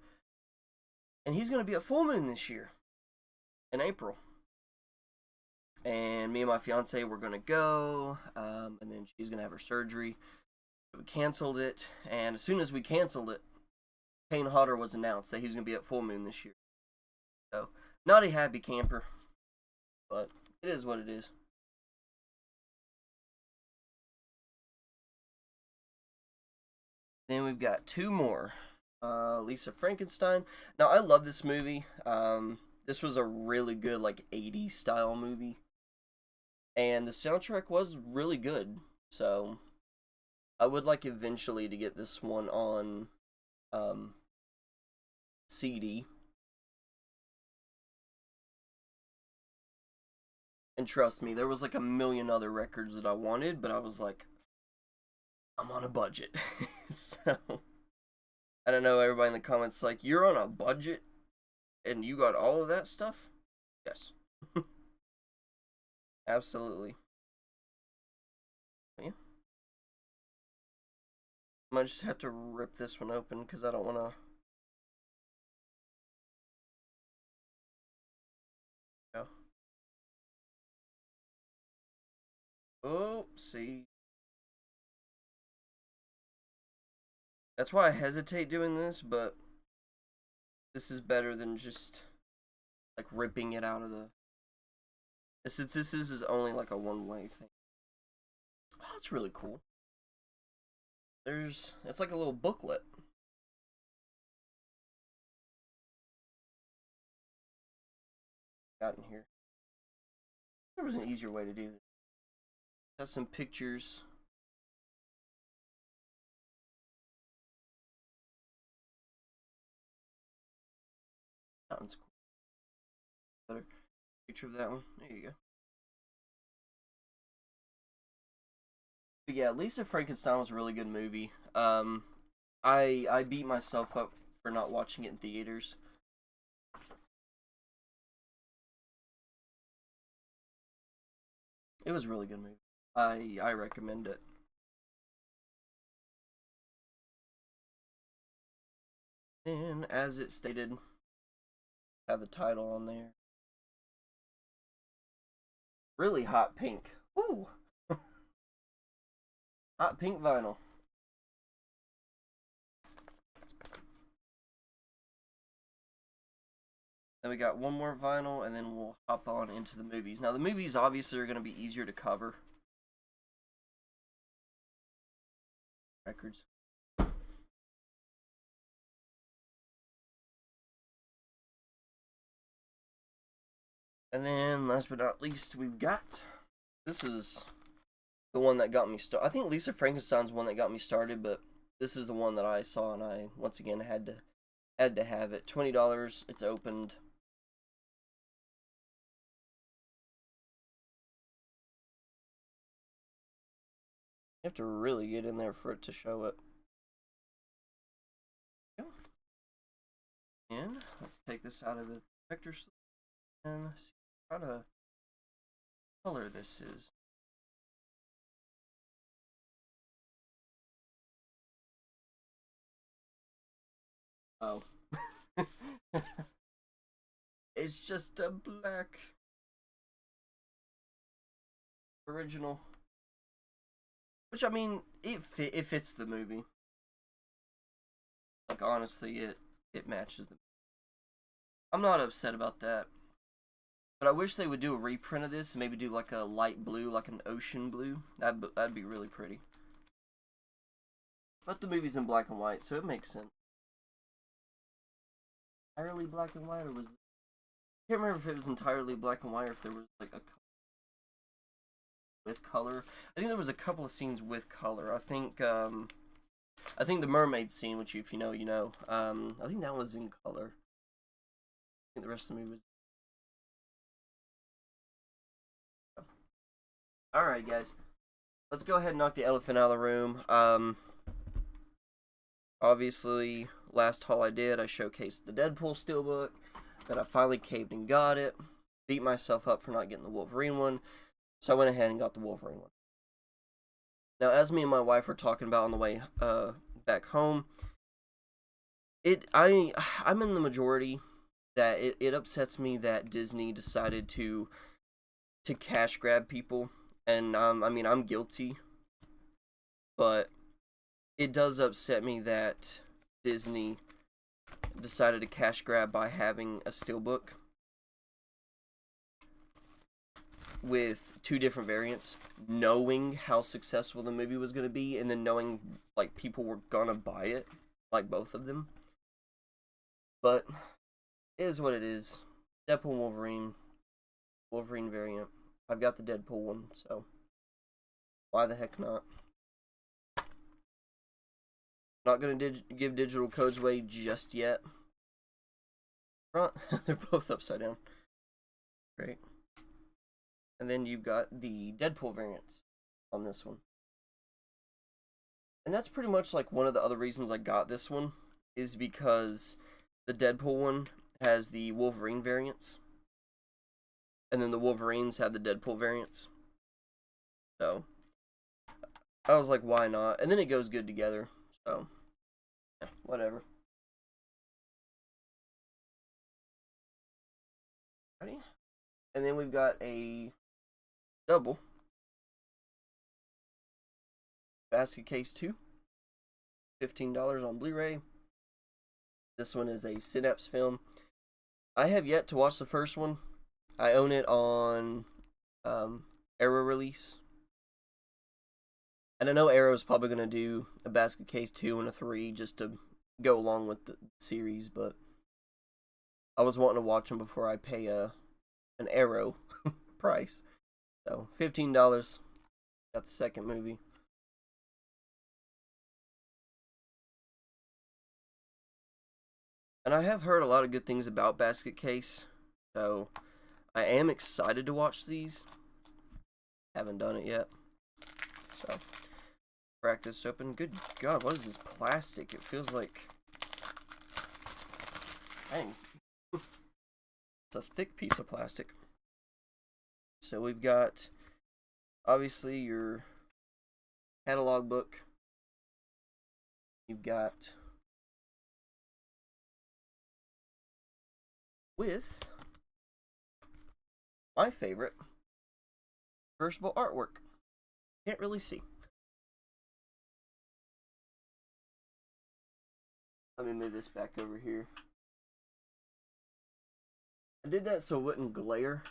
And he's going to be at Full Moon this year, in April. And me and my fiance were going to go, and then she's going to have her surgery. So we canceled it, and as soon as we canceled it, Kane Hodder was announced that he's going to be at Full Moon this year. So, not a happy camper, but it is what it is. Then we've got two more. Lisa Frankenstein. Now, I love this movie. This was a really good, 80s style movie. And the soundtrack was really good. So, I would like eventually to get this one on CD. And trust me, there was a million other records that I wanted, but I was like, I'm on a budget. So, I don't know, everybody in the comments like, you're on a budget and you got all of that stuff? Yes. Absolutely. Yeah. I might just have to rip this one open because I don't want to. Oopsie. That's why I hesitate doing this, but this is better than just ripping it out of the. This is only a one-way thing. Oh, that's really cool. It's like a little booklet. Got in here. There was an easier way to do this. Got some pictures. That one's cool. Better picture of that one. There you go. But yeah, Lisa Frankenstein was a really good movie. I beat myself up for not watching it in theaters. It was a really good movie. I recommend it. And as it stated, have the title on there. Really hot pink. Ooh. Hot pink vinyl. Then we got one more vinyl, and then we'll hop on into the movies. Now, the movies obviously are going to be easier to cover. Records. And then, last but not least, we've got... This is the one that got me started. I think Lisa Frankenstein's the one that got me started, but this is the one that I saw, and I, once again, had to have it. $20, it's opened. You have to really get in there for it to show it. And let's take this out of the vector sleeve and see what kind of color this is. Oh. It's just a black original. Which, I mean, it fits the movie. Honestly, it matches the movie. I'm not upset about that. But I wish they would do a reprint of this and maybe do a light blue, like an ocean blue. That'd be really pretty. But the movie's in black and white, so it makes sense. Entirely black and white, or was I can't remember if it was entirely black and white or if there was a with color. I think there was a couple of scenes with color. I think the mermaid scene, which if you know, you know. I think that was in color. think the rest of the movie was. Alright, guys. Let's go ahead and knock the elephant out of the room. Obviously, last haul I did, I showcased the Deadpool steelbook. Then I finally caved and got it. Beat myself up for not getting the Wolverine one. So I went ahead and got the Wolverine one. Now, as me and my wife were talking about on the way back home, I'm in the majority that it upsets me that Disney decided to cash grab people. And, I mean, I'm guilty, but it does upset me that Disney decided to cash grab by having a steelbook with 2 different variants, knowing how successful the movie was going to be, and then knowing, like, people were going to buy it, like, both of them. But, it is what it is. Deadpool Wolverine variant. I've got the Deadpool one, so why the heck not? Not going to give digital codes away just yet. Front, they're both upside down. Great. And then you've got the Deadpool variants on this one. And that's pretty much like one of the other reasons I got this one, is because the Deadpool one has the Wolverine variants. And then the Wolverines have the Deadpool variants. So, I was like, why not? And then it goes good together. So, yeah, whatever. Ready? And then we've got a double Basket Case 2. $15 on Blu-ray. This one is a Synapse film. I have yet to watch the first one. I own it on Arrow release. And I know Arrow's probably going to do a Basket Case 2 and a 3 just to go along with the series, but I was wanting to watch them before I pay an Arrow price. So, $15. Got the second movie. And I have heard a lot of good things about Basket Case, so I am excited to watch these. Haven't done it yet. So, crack this open. Good God, what is this plastic? It feels like... Dang. It's a thick piece of plastic. So we've got, obviously, your catalog book. You've got... with my favorite reversible artwork. Can't really see. Let me move this back over here. I did that so it wouldn't glare.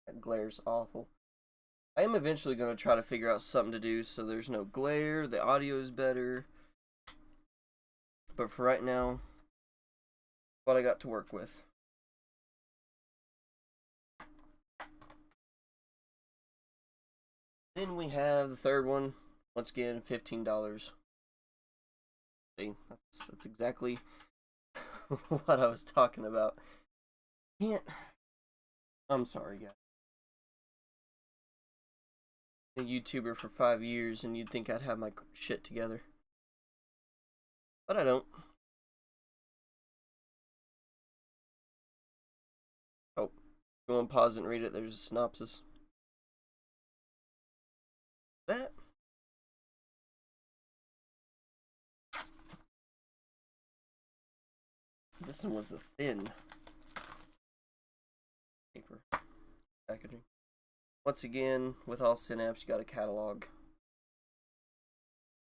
That glare's awful. I am eventually going to try to figure out something to do so there's no glare, the audio is better. But for right now, what I got to work with. Then we have the third one. Once again, $15. See, that's exactly what I was talking about. I'm sorry, guys. A YouTuber for 5 years, and you'd think I'd have my shit together. But I don't. Oh, go and pause and read it. There's a synopsis. That. This one was the thin paper packaging. Once again, with all Synapse, you got a catalog.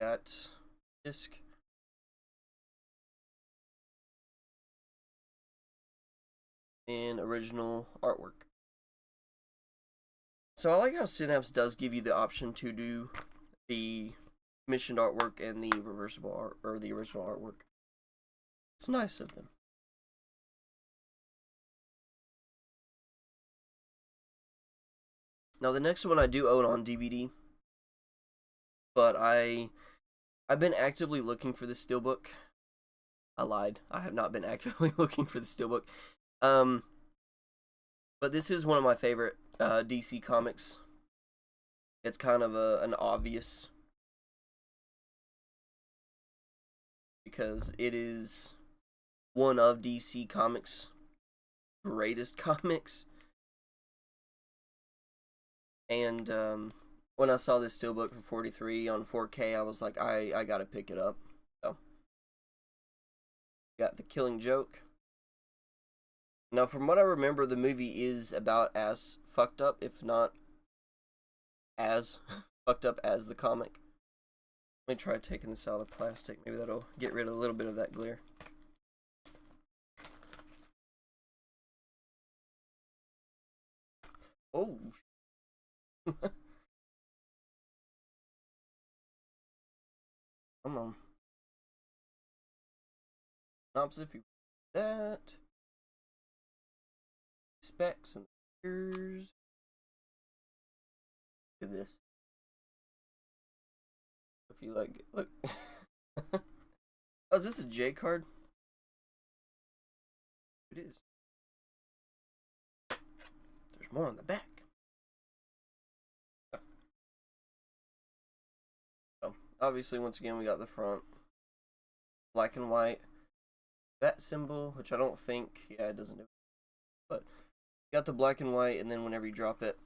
Got disc. And original artwork. So I like how Synapse does give you the option to do the commissioned artwork and the reversible art, or the original artwork. It's nice of them. Now the next one I do own on DVD, but I I've been actively looking for the steelbook. I lied. I have not been actively looking for the steelbook. But this is one of my favorite DC comics. It's kind of an obvious, because it is one of DC Comics' greatest comics. And when I saw this steelbook for $43 on 4K, I was like, I gotta pick it up. So, got The Killing Joke. Now, from what I remember, the movie is about as fucked up, if not as fucked up as the comic. Let me try taking this out of the plastic. Maybe that'll get rid of a little bit of that glare. Oh. Come on. Knobs if you that. Specs and ears. Look at this. If you like it. Look. Oh, is this a J card? It is. There's more on the back. So, obviously, once again, we got the front. Black and white. That symbol, which I don't think, yeah, it doesn't do it. But, you got the black and white, and then whenever you drop it,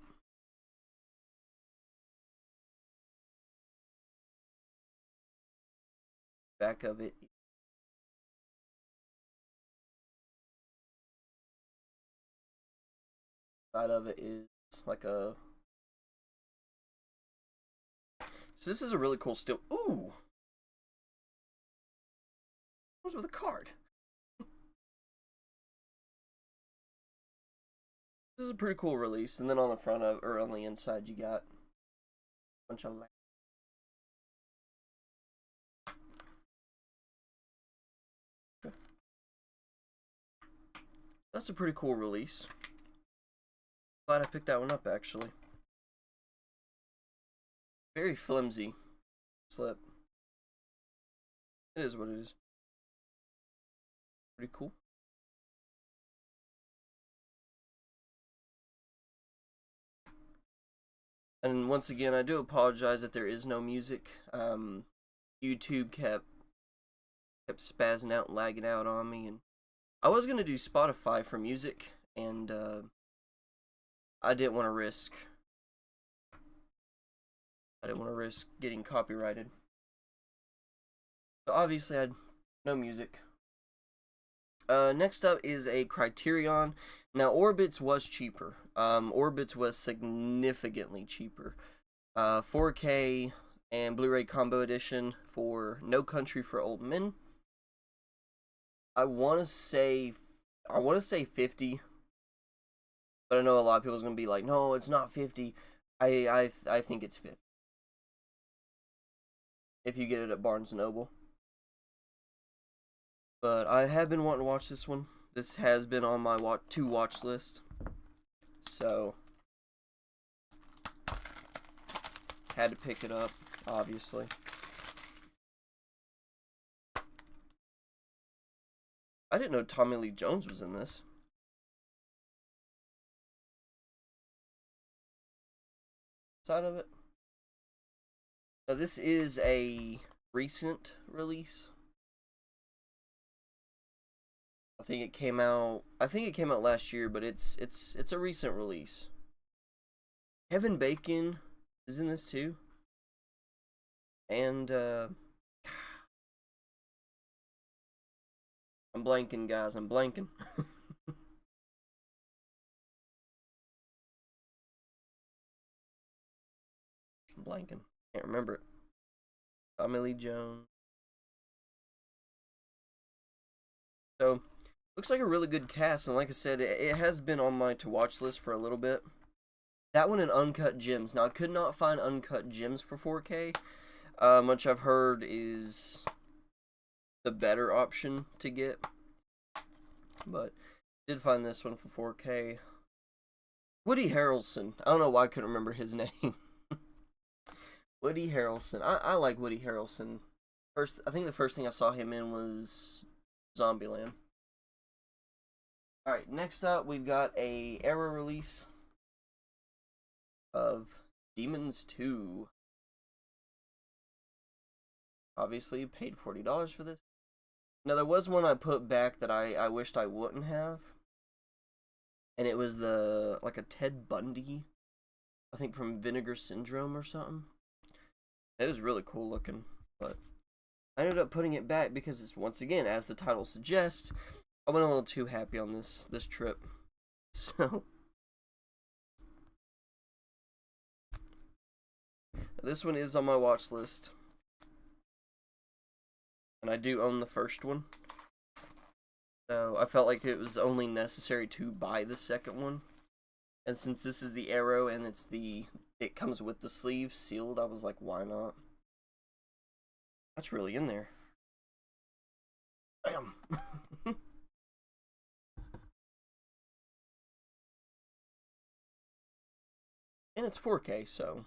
back of it, side of it is like a, so this is a really cool steel. Ooh, comes with a card. This is a pretty cool release. And then on the front of, or on the inside, you got a bunch of that's a pretty cool release. Glad I picked that one up, actually. Very flimsy slip. It is what it is. Pretty cool. And once again, I do apologize that there is no music. YouTube kept spazzing out and lagging out on me, and I was gonna do Spotify for music, and I didn't want to risk. Getting copyrighted. So obviously, I had no music. Next up is a Criterion. Now, Orbits was cheaper. Orbits was significantly cheaper. 4K and Blu-ray combo edition for No Country for Old Men. I want to say 50, but I know a lot of people's gonna be like, no, it's not 50. I think it's 50. If you get it at Barnes & Noble. But I have been wanting to watch this one. This has been on my to watch list. So, had to pick it up, obviously. I didn't know Tommy Lee Jones was in this. Side of it. Now, this is a recent release. I think it came out last year, but it's a recent release. Kevin Bacon is in this too. And I'm blanking, guys. I'm blanking. I'm blanking. Can't remember it. Tommy Lee Jones. So, looks like a really good cast, and like I said, it has been on my to-watch list for a little bit. That one and Uncut Gems. Now, I could not find Uncut Gems for 4K, which I've heard is the better option to get. But, did find this one for 4K. Woody Harrelson. I don't know why I couldn't remember his name. Woody Harrelson. I like Woody Harrelson I think the first thing I saw him in was Zombieland. Alright, next up we've got a Arrow release of Demons 2. Obviously, paid $40 for this. Now, there was one I put back that I wished I wouldn't have. And it was like a Ted Bundy, I think from Vinegar Syndrome or something. It is really cool looking, but I ended up putting it back because it's, once again, as the title suggests, I went a little too happy on this trip. So this one is on my watch list. And I do own the first one. So I felt like it was only necessary to buy the second one. And since this is the Arrow and it comes with the sleeve sealed, I was like, why not? That's really in there. Bam! And it's 4K, so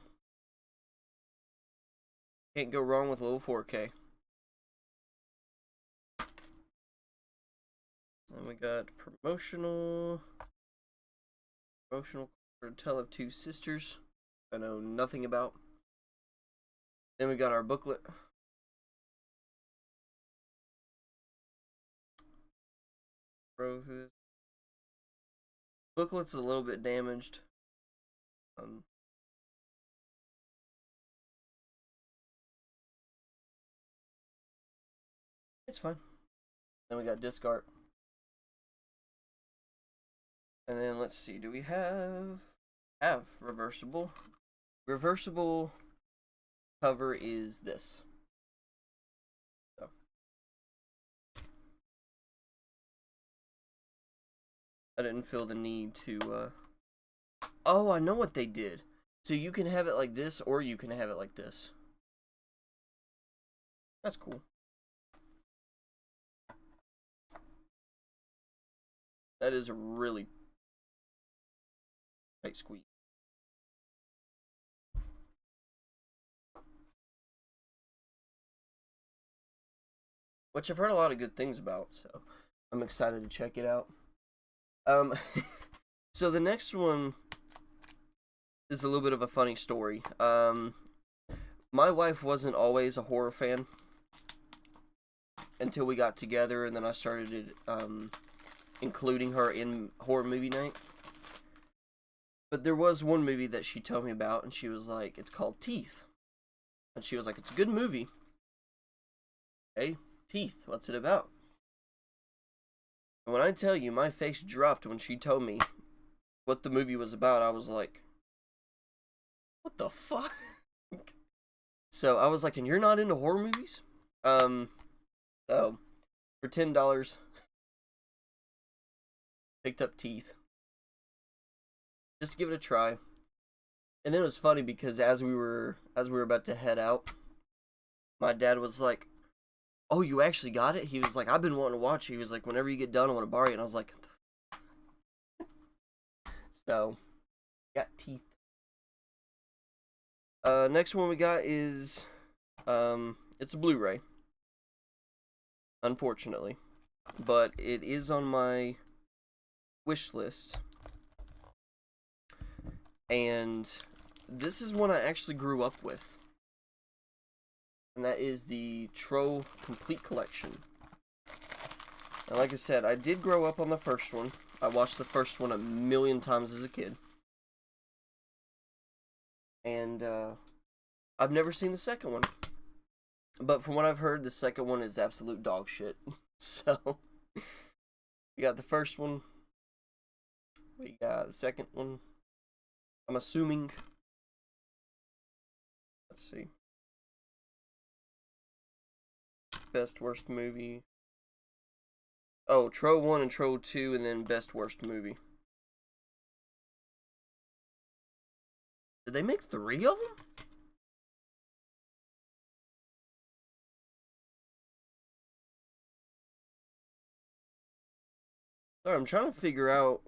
can't go wrong with a little 4K. And we got promotional Tale of Two Sisters, I know nothing about. Then we got our booklet. Booklet's a little bit damaged. It's fine. Then we got disc art. And then let's see, do we have reversible? Reversible cover is this. So. I didn't feel the need to, oh, I know what they did. So you can have it like this, or you can have it like this. That's cool. That is a really tight squeeze. Which I've heard a lot of good things about, so I'm excited to check it out. So the next one is a little bit of a funny story. My wife wasn't always a horror fan until we got together, and then I started including her in horror movie night. But there was one movie that she told me about, and she was like, it's called Teeth. And she was like, it's a good movie. Hey, Teeth, what's it about? And when I tell you, my face dropped when she told me what the movie was about. I was like, what the fuck? So I was like, and you're not into horror movies? So for $10, picked up Teeth. Just to give it a try. And then it was funny because as we were about to head out, my dad was like, oh, you actually got it? He was like, I've been wanting to watch it. He was like, whenever you get done, I want to borrow it. And I was like, so, got Teeth. Next one we got is, it's a Blu-ray. Unfortunately. But it is on my wish list. And this is one I actually grew up with. And that is the Troll Complete Collection. And like I said, I did grow up on the first one. I watched the first one a million times as a kid. And I've never seen the second one. But from what I've heard, the second one is absolute dog shit. So, we got the first one. We got the second one. I'm assuming. Let's see. Best worst movie. Oh, Troll 1 and Troll 2, and then best worst movie. Did they make 3 of them? Sorry, I'm trying to figure out.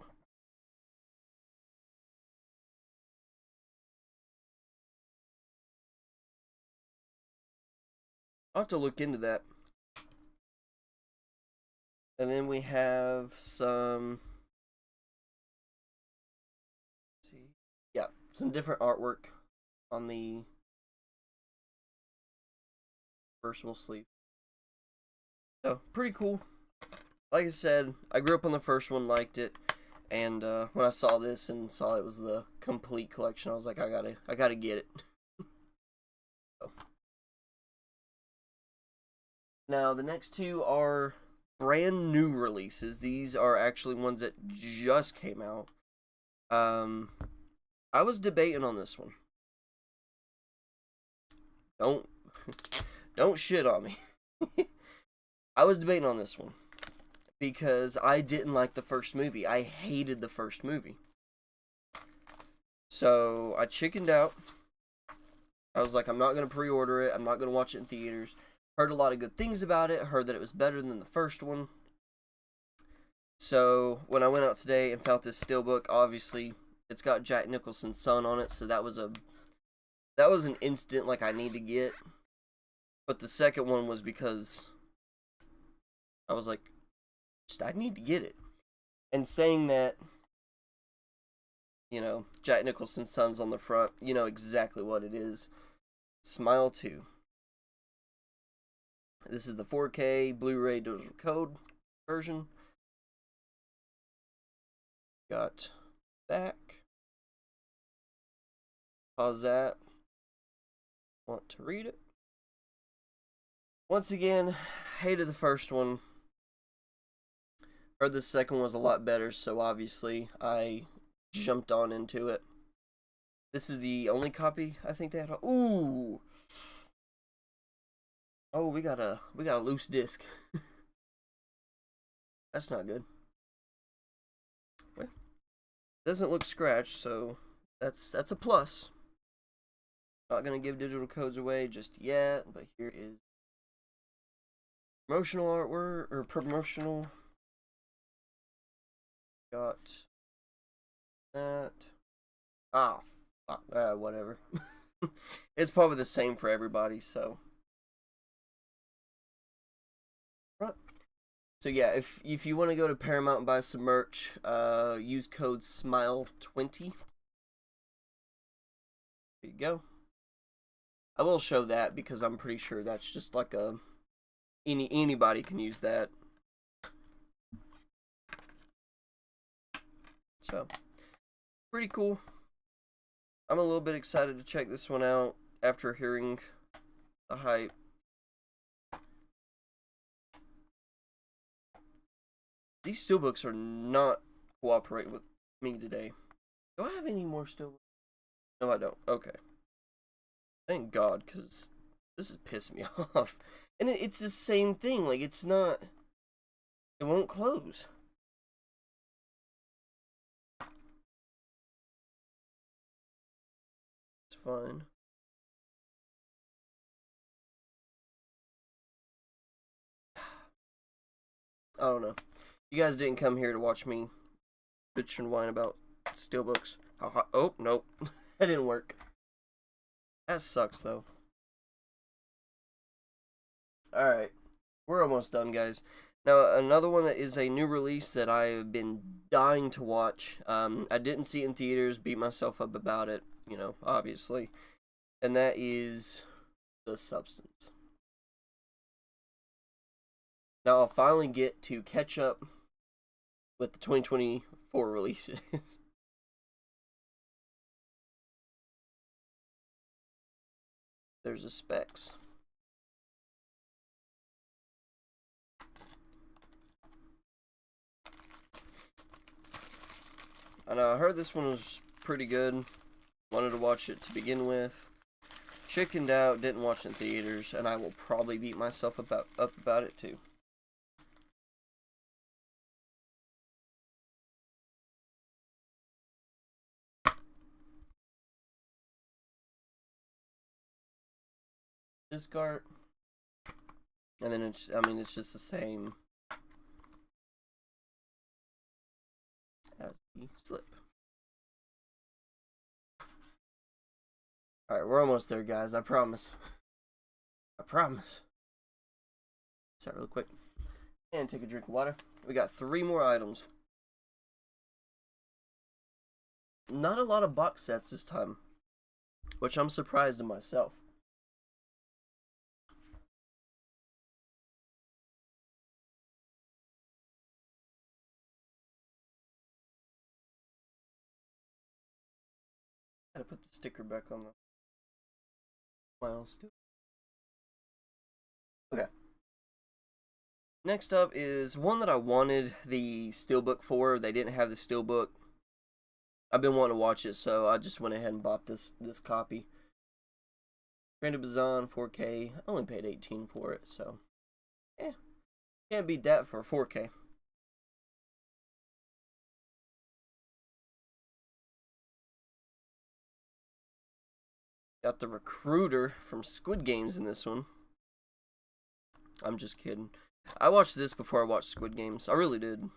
I'll have to look into that. And then we have some, let's see, yeah, some different artwork on the reversible sleeve. So, pretty cool. Like I said, I grew up on the first one, liked it, and when I saw this and saw it was the complete collection, I was like, I gotta get it. So. Now, the next two are brand new releases. These are actually ones that just came out. I was debating on this one. Don't shit on me. I was debating on this one because I didn't like the first movie. I hated the first movie. So I chickened out. I was like, I'm not going to pre-order it. I'm not going to watch it in theaters. Heard a lot of good things about it. Heard that it was better than the first one. So when I went out today and found this steelbook, obviously it's got Jack Nicholson's son on it. So that was an instant like I need to get. But the second one was because I was like, I need to get it. And saying that, you know, Jack Nicholson's son's on the front, you know exactly what it is. Smile 2. This is the 4K Blu-ray digital code version. Got back. Pause that. Want to read it. Once again, hated the first one. Heard the second one was a lot better, so obviously I jumped on into it. This is the only copy I think they had. Ooh. Oh, we got a loose disc. That's not good. Well, doesn't look scratched, so that's a plus. Not gonna give digital codes away just yet, but here is promotional artwork or promotional. Got that. Ah, whatever. It's probably the same for everybody, so. Right. So yeah, if you want to go to Paramount and buy some merch, use code SMILE20. There you go. I will show that because I'm pretty sure that's just like anybody can use that. So, pretty cool. I'm a little bit excited to check this one out after hearing the hype. These steelbooks are not cooperating with me today. Do I have any more steelbooks? No, I don't. Okay. Thank God, because this is pissing me off. And it's the same thing. Like, it's not... It won't close. It's fine. I don't know. You guys didn't come here to watch me bitch and whine about steelbooks. Oh, nope. That didn't work. That sucks, though. Alright. We're almost done, guys. Now, another one that is a new release that I have been dying to watch. I didn't see it in theaters, beat myself up about it, you know, obviously. And that is The Substance. Now, I'll finally get to catch up with the 2024 releases. There's a specs. I know, I heard this one was pretty good. Wanted to watch it to begin with. Chickened out, didn't watch it in theaters, and I will probably beat myself up about it too. Discard. And then it's just the same as the slip. Alright, we're almost there, guys. I promise. I promise. out really quick. And take a drink of water. We got 3 more items. Not a lot of box sets this time, which I'm surprised in myself. Gotta put the sticker back on the miles. Okay. Next up is one that I wanted the steelbook for. They didn't have the steelbook. I've been wanting to watch it, so I just went ahead and bought this copy. Grand Bazan 4K. I only paid $18 for it, so yeah, can't beat that for 4K. Got the recruiter from Squid Games in this one. I'm just kidding. I watched this before I watched Squid Games. I really did.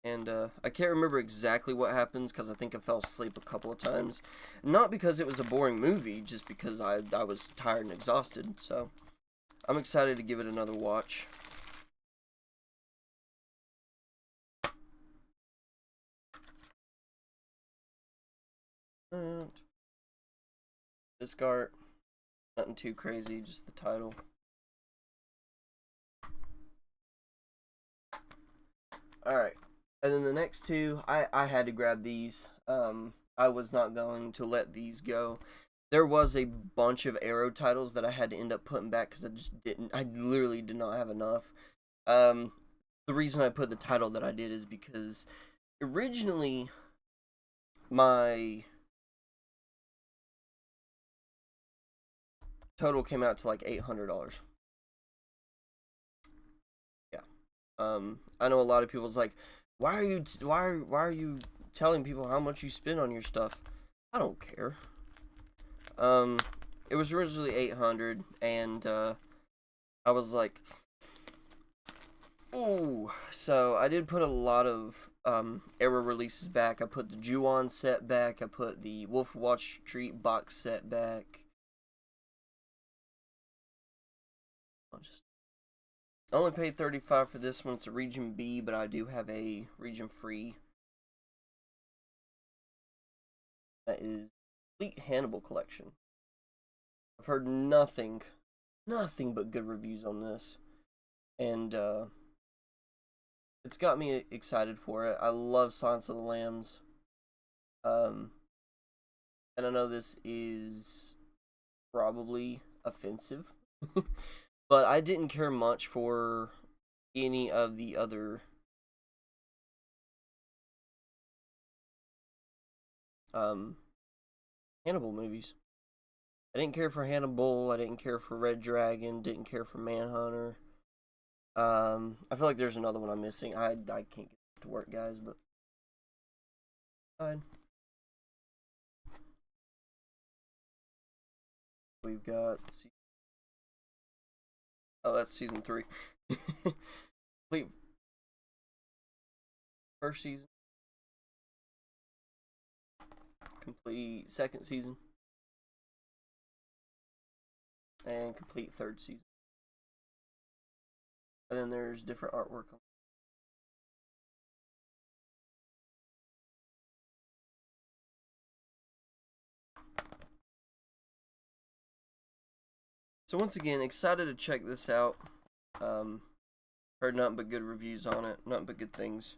And I can't remember exactly what happens because I think I fell asleep a couple of times. Not because it was a boring movie, just because I was tired and exhausted. So I'm excited to give it another watch. Discard. Nothing too crazy, just the title. Alright. And then the next 2, I had to grab these. I was not going to let these go. There was a bunch of Arrow titles that I had to end up putting back because I literally did not have enough. The reason I put the title that I did is because originally my total came out to like $800. Yeah. I know a lot of people's like, why are you telling people how much you spend on your stuff? I don't care. It was originally $800, and I was like, ooh. So I did put a lot of Arrow releases back. I put the Ju-On set back. I put the Wolf of Wall Street box set back. I only paid $35 for this one. It's a Region B, but I do have a Region Free. That is Complete Hannibal Collection. I've heard nothing but good reviews on this. And it's got me excited for it. I love Silence of the Lambs. And I know this is probably offensive. But I didn't care much for any of the other Hannibal movies. I didn't care for Hannibal. I didn't care for Red Dragon. Didn't care for Manhunter. I feel like there's another one I'm missing. I can't get to work, guys, but fine. We've got. Oh, that's season 3. Complete first season. Complete second season. And complete third season. And then there's different artwork on. So once again, excited to check this out. Heard nothing but good reviews on it, nothing but good things.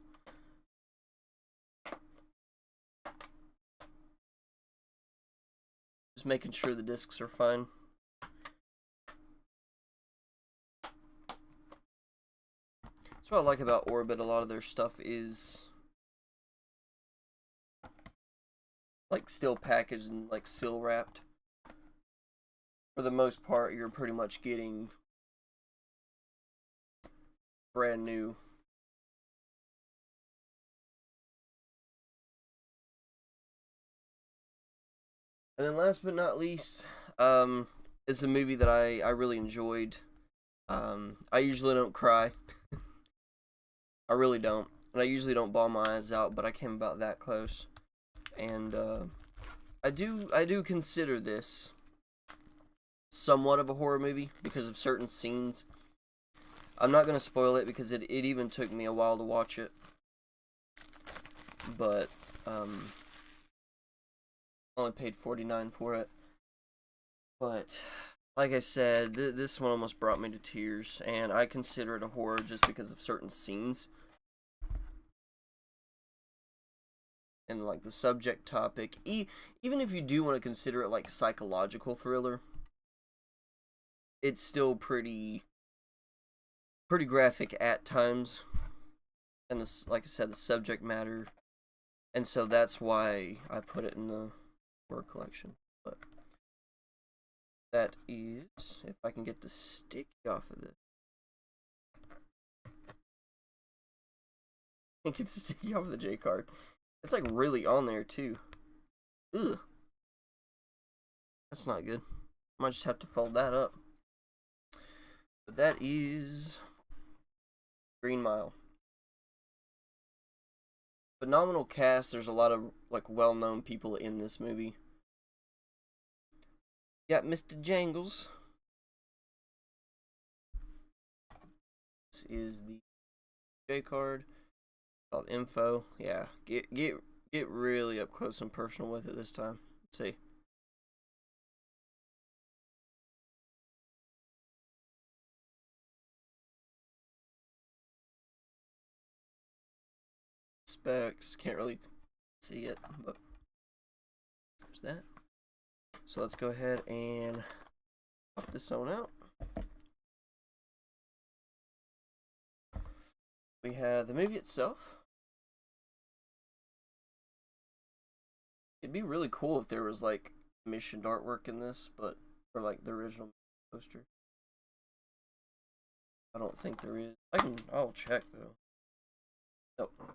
Just making sure the discs are fine. That's what I like about Orbit. A lot of their stuff is like still packaged and like seal wrapped. For the most part, you're pretty much getting brand new. And then last but not least, is a movie that I really enjoyed. I usually don't cry. I really don't. And I usually don't bawl my eyes out, but I came about that close. And I do consider this somewhat of a horror movie because of certain scenes. I'm not gonna spoil it because it even took me a while to watch it. But only paid $49 for it. But like I said, this one almost brought me to tears, and I consider it a horror just because of certain scenes and like the subject topic. Even if you do want to consider it like psychological thriller, it's still pretty graphic at times, and this, like I said, the subject matter, and so that's why I put it in the horror collection. But that is, if I can get the sticky off of this. I can get the sticky off of the J card. It's like really on there too. Ugh. That's not good. Might just have to fold that up. But that is Green Mile. Phenomenal cast. There's a lot of like well-known people in this movie. Got Mr. Jangles. This is the J card. Called info. Yeah, get really up close and personal with it this time. Let's see. Specs, can't really see it, but there's that. So let's go ahead and pop this one out. We have the movie itself. It'd be really cool if there was like commissioned artwork in this, but for like the original poster. I don't think there is. I'll check though. Nope.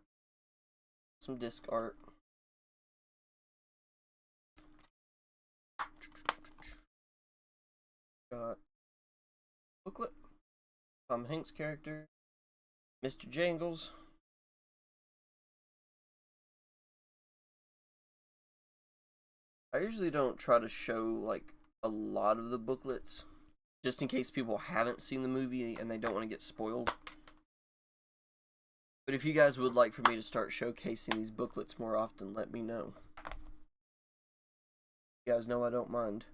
Some disc art. Got booklet. Tom Hanks character. Mr. Jangles. I usually don't try to show like a lot of the booklets, just in case people haven't seen the movie and they don't want to get spoiled. But if you guys would like for me to start showcasing these booklets more often, let me know. You guys know I don't mind.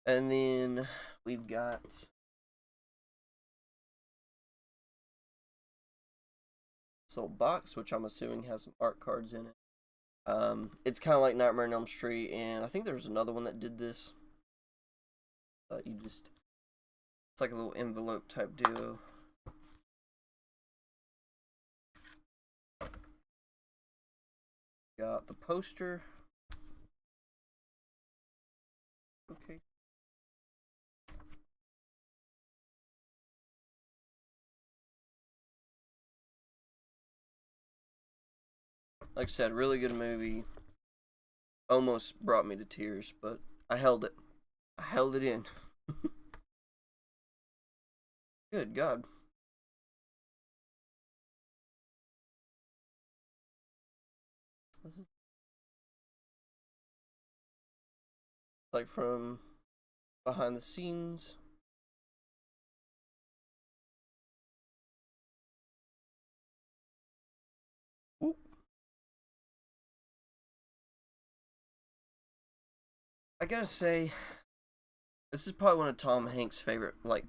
And then we've got this little box, which I'm assuming has some art cards in it. It's kind of like Nightmare on Elm Street, and I think there's another one that did this. But it's like a little envelope type deal. Got the poster. Okay. Like I said, really good movie. Almost brought me to tears, but I held it. I held it in. Good God. This is like from behind the scenes. Ooh. I gotta say, this is probably one of Tom Hanks' favorite, like,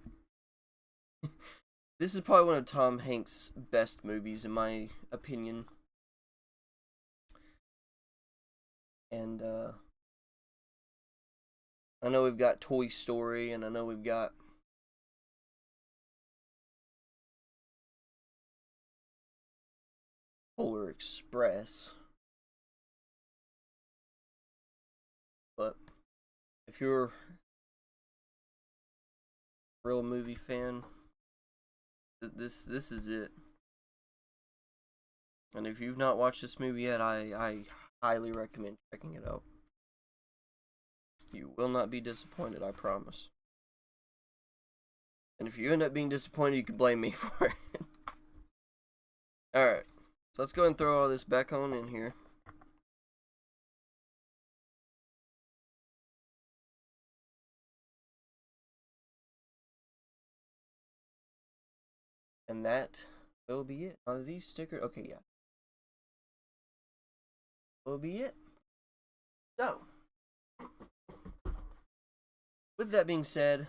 this is probably one of Tom Hanks' best movies, in my opinion. And, I know we've got Toy Story, and I know we've got Polar Express. But if you're a real movie fan, this is it. And if you've not watched this movie yet, I highly recommend checking it out. You will not be disappointed, I promise. And if you end up being disappointed, you can blame me for it. Alright, so let's go and throw all this back on in here. And that will be it. Are these stickers? Okay, yeah. Will be it. So, with that being said,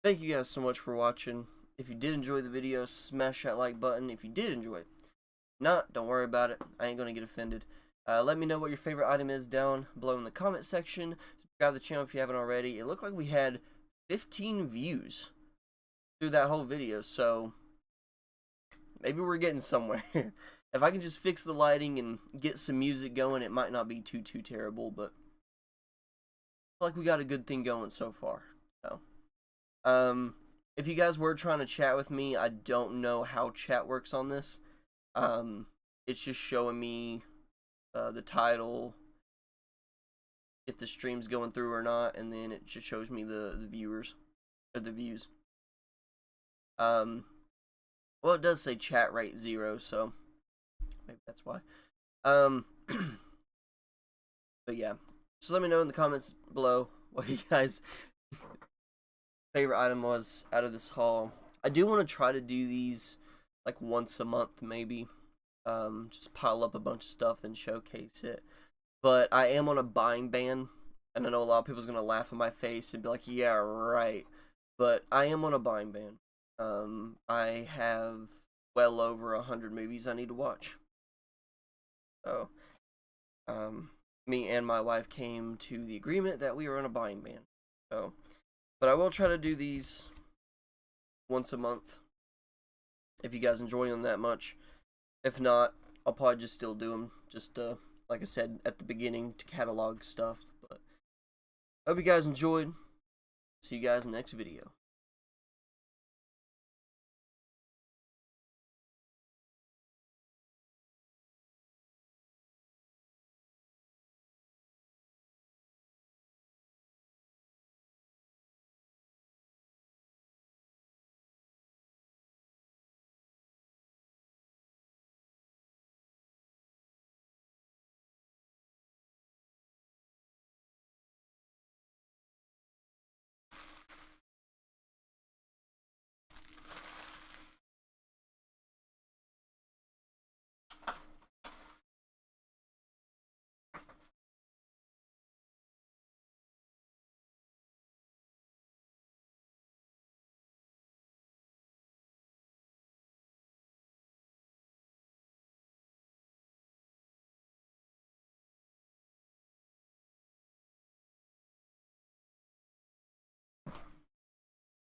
thank you guys so much for watching. If you did enjoy the video, smash that like button. If you did enjoy it, not, don't worry about it. I ain't gonna get offended. Let me know what your favorite item is down below in the comment section. Subscribe to the channel if you haven't already. It looked like we had 15 views through that whole video, so maybe we're getting somewhere. If I can just fix the lighting and get some music going, it might not be too terrible, but I feel like we got a good thing going so far. So, if you guys were trying to chat with me, I don't know how chat works on this. It's just showing me the title, if the stream's going through or not, and then it just shows me the viewers or the views. Well, it does say chat rate 0, so maybe that's why. But yeah, just let me know in the comments below what you guys' favorite item was out of this haul. I do want to try to do these like once a month, maybe. Just pile up a bunch of stuff and showcase it. But I am on a buying ban, and I know a lot of people's gonna laugh in my face and be like, "Yeah, right." But I am on a buying ban. I have well over 100 movies I need to watch. So, me and my wife came to the agreement that we are on a buying ban. So, but I will try to do these once a month if you guys enjoy them that much. If not, I'll probably just still do them, just like I said at the beginning, to catalog stuff. But I hope you guys enjoyed. See you guys in the next video.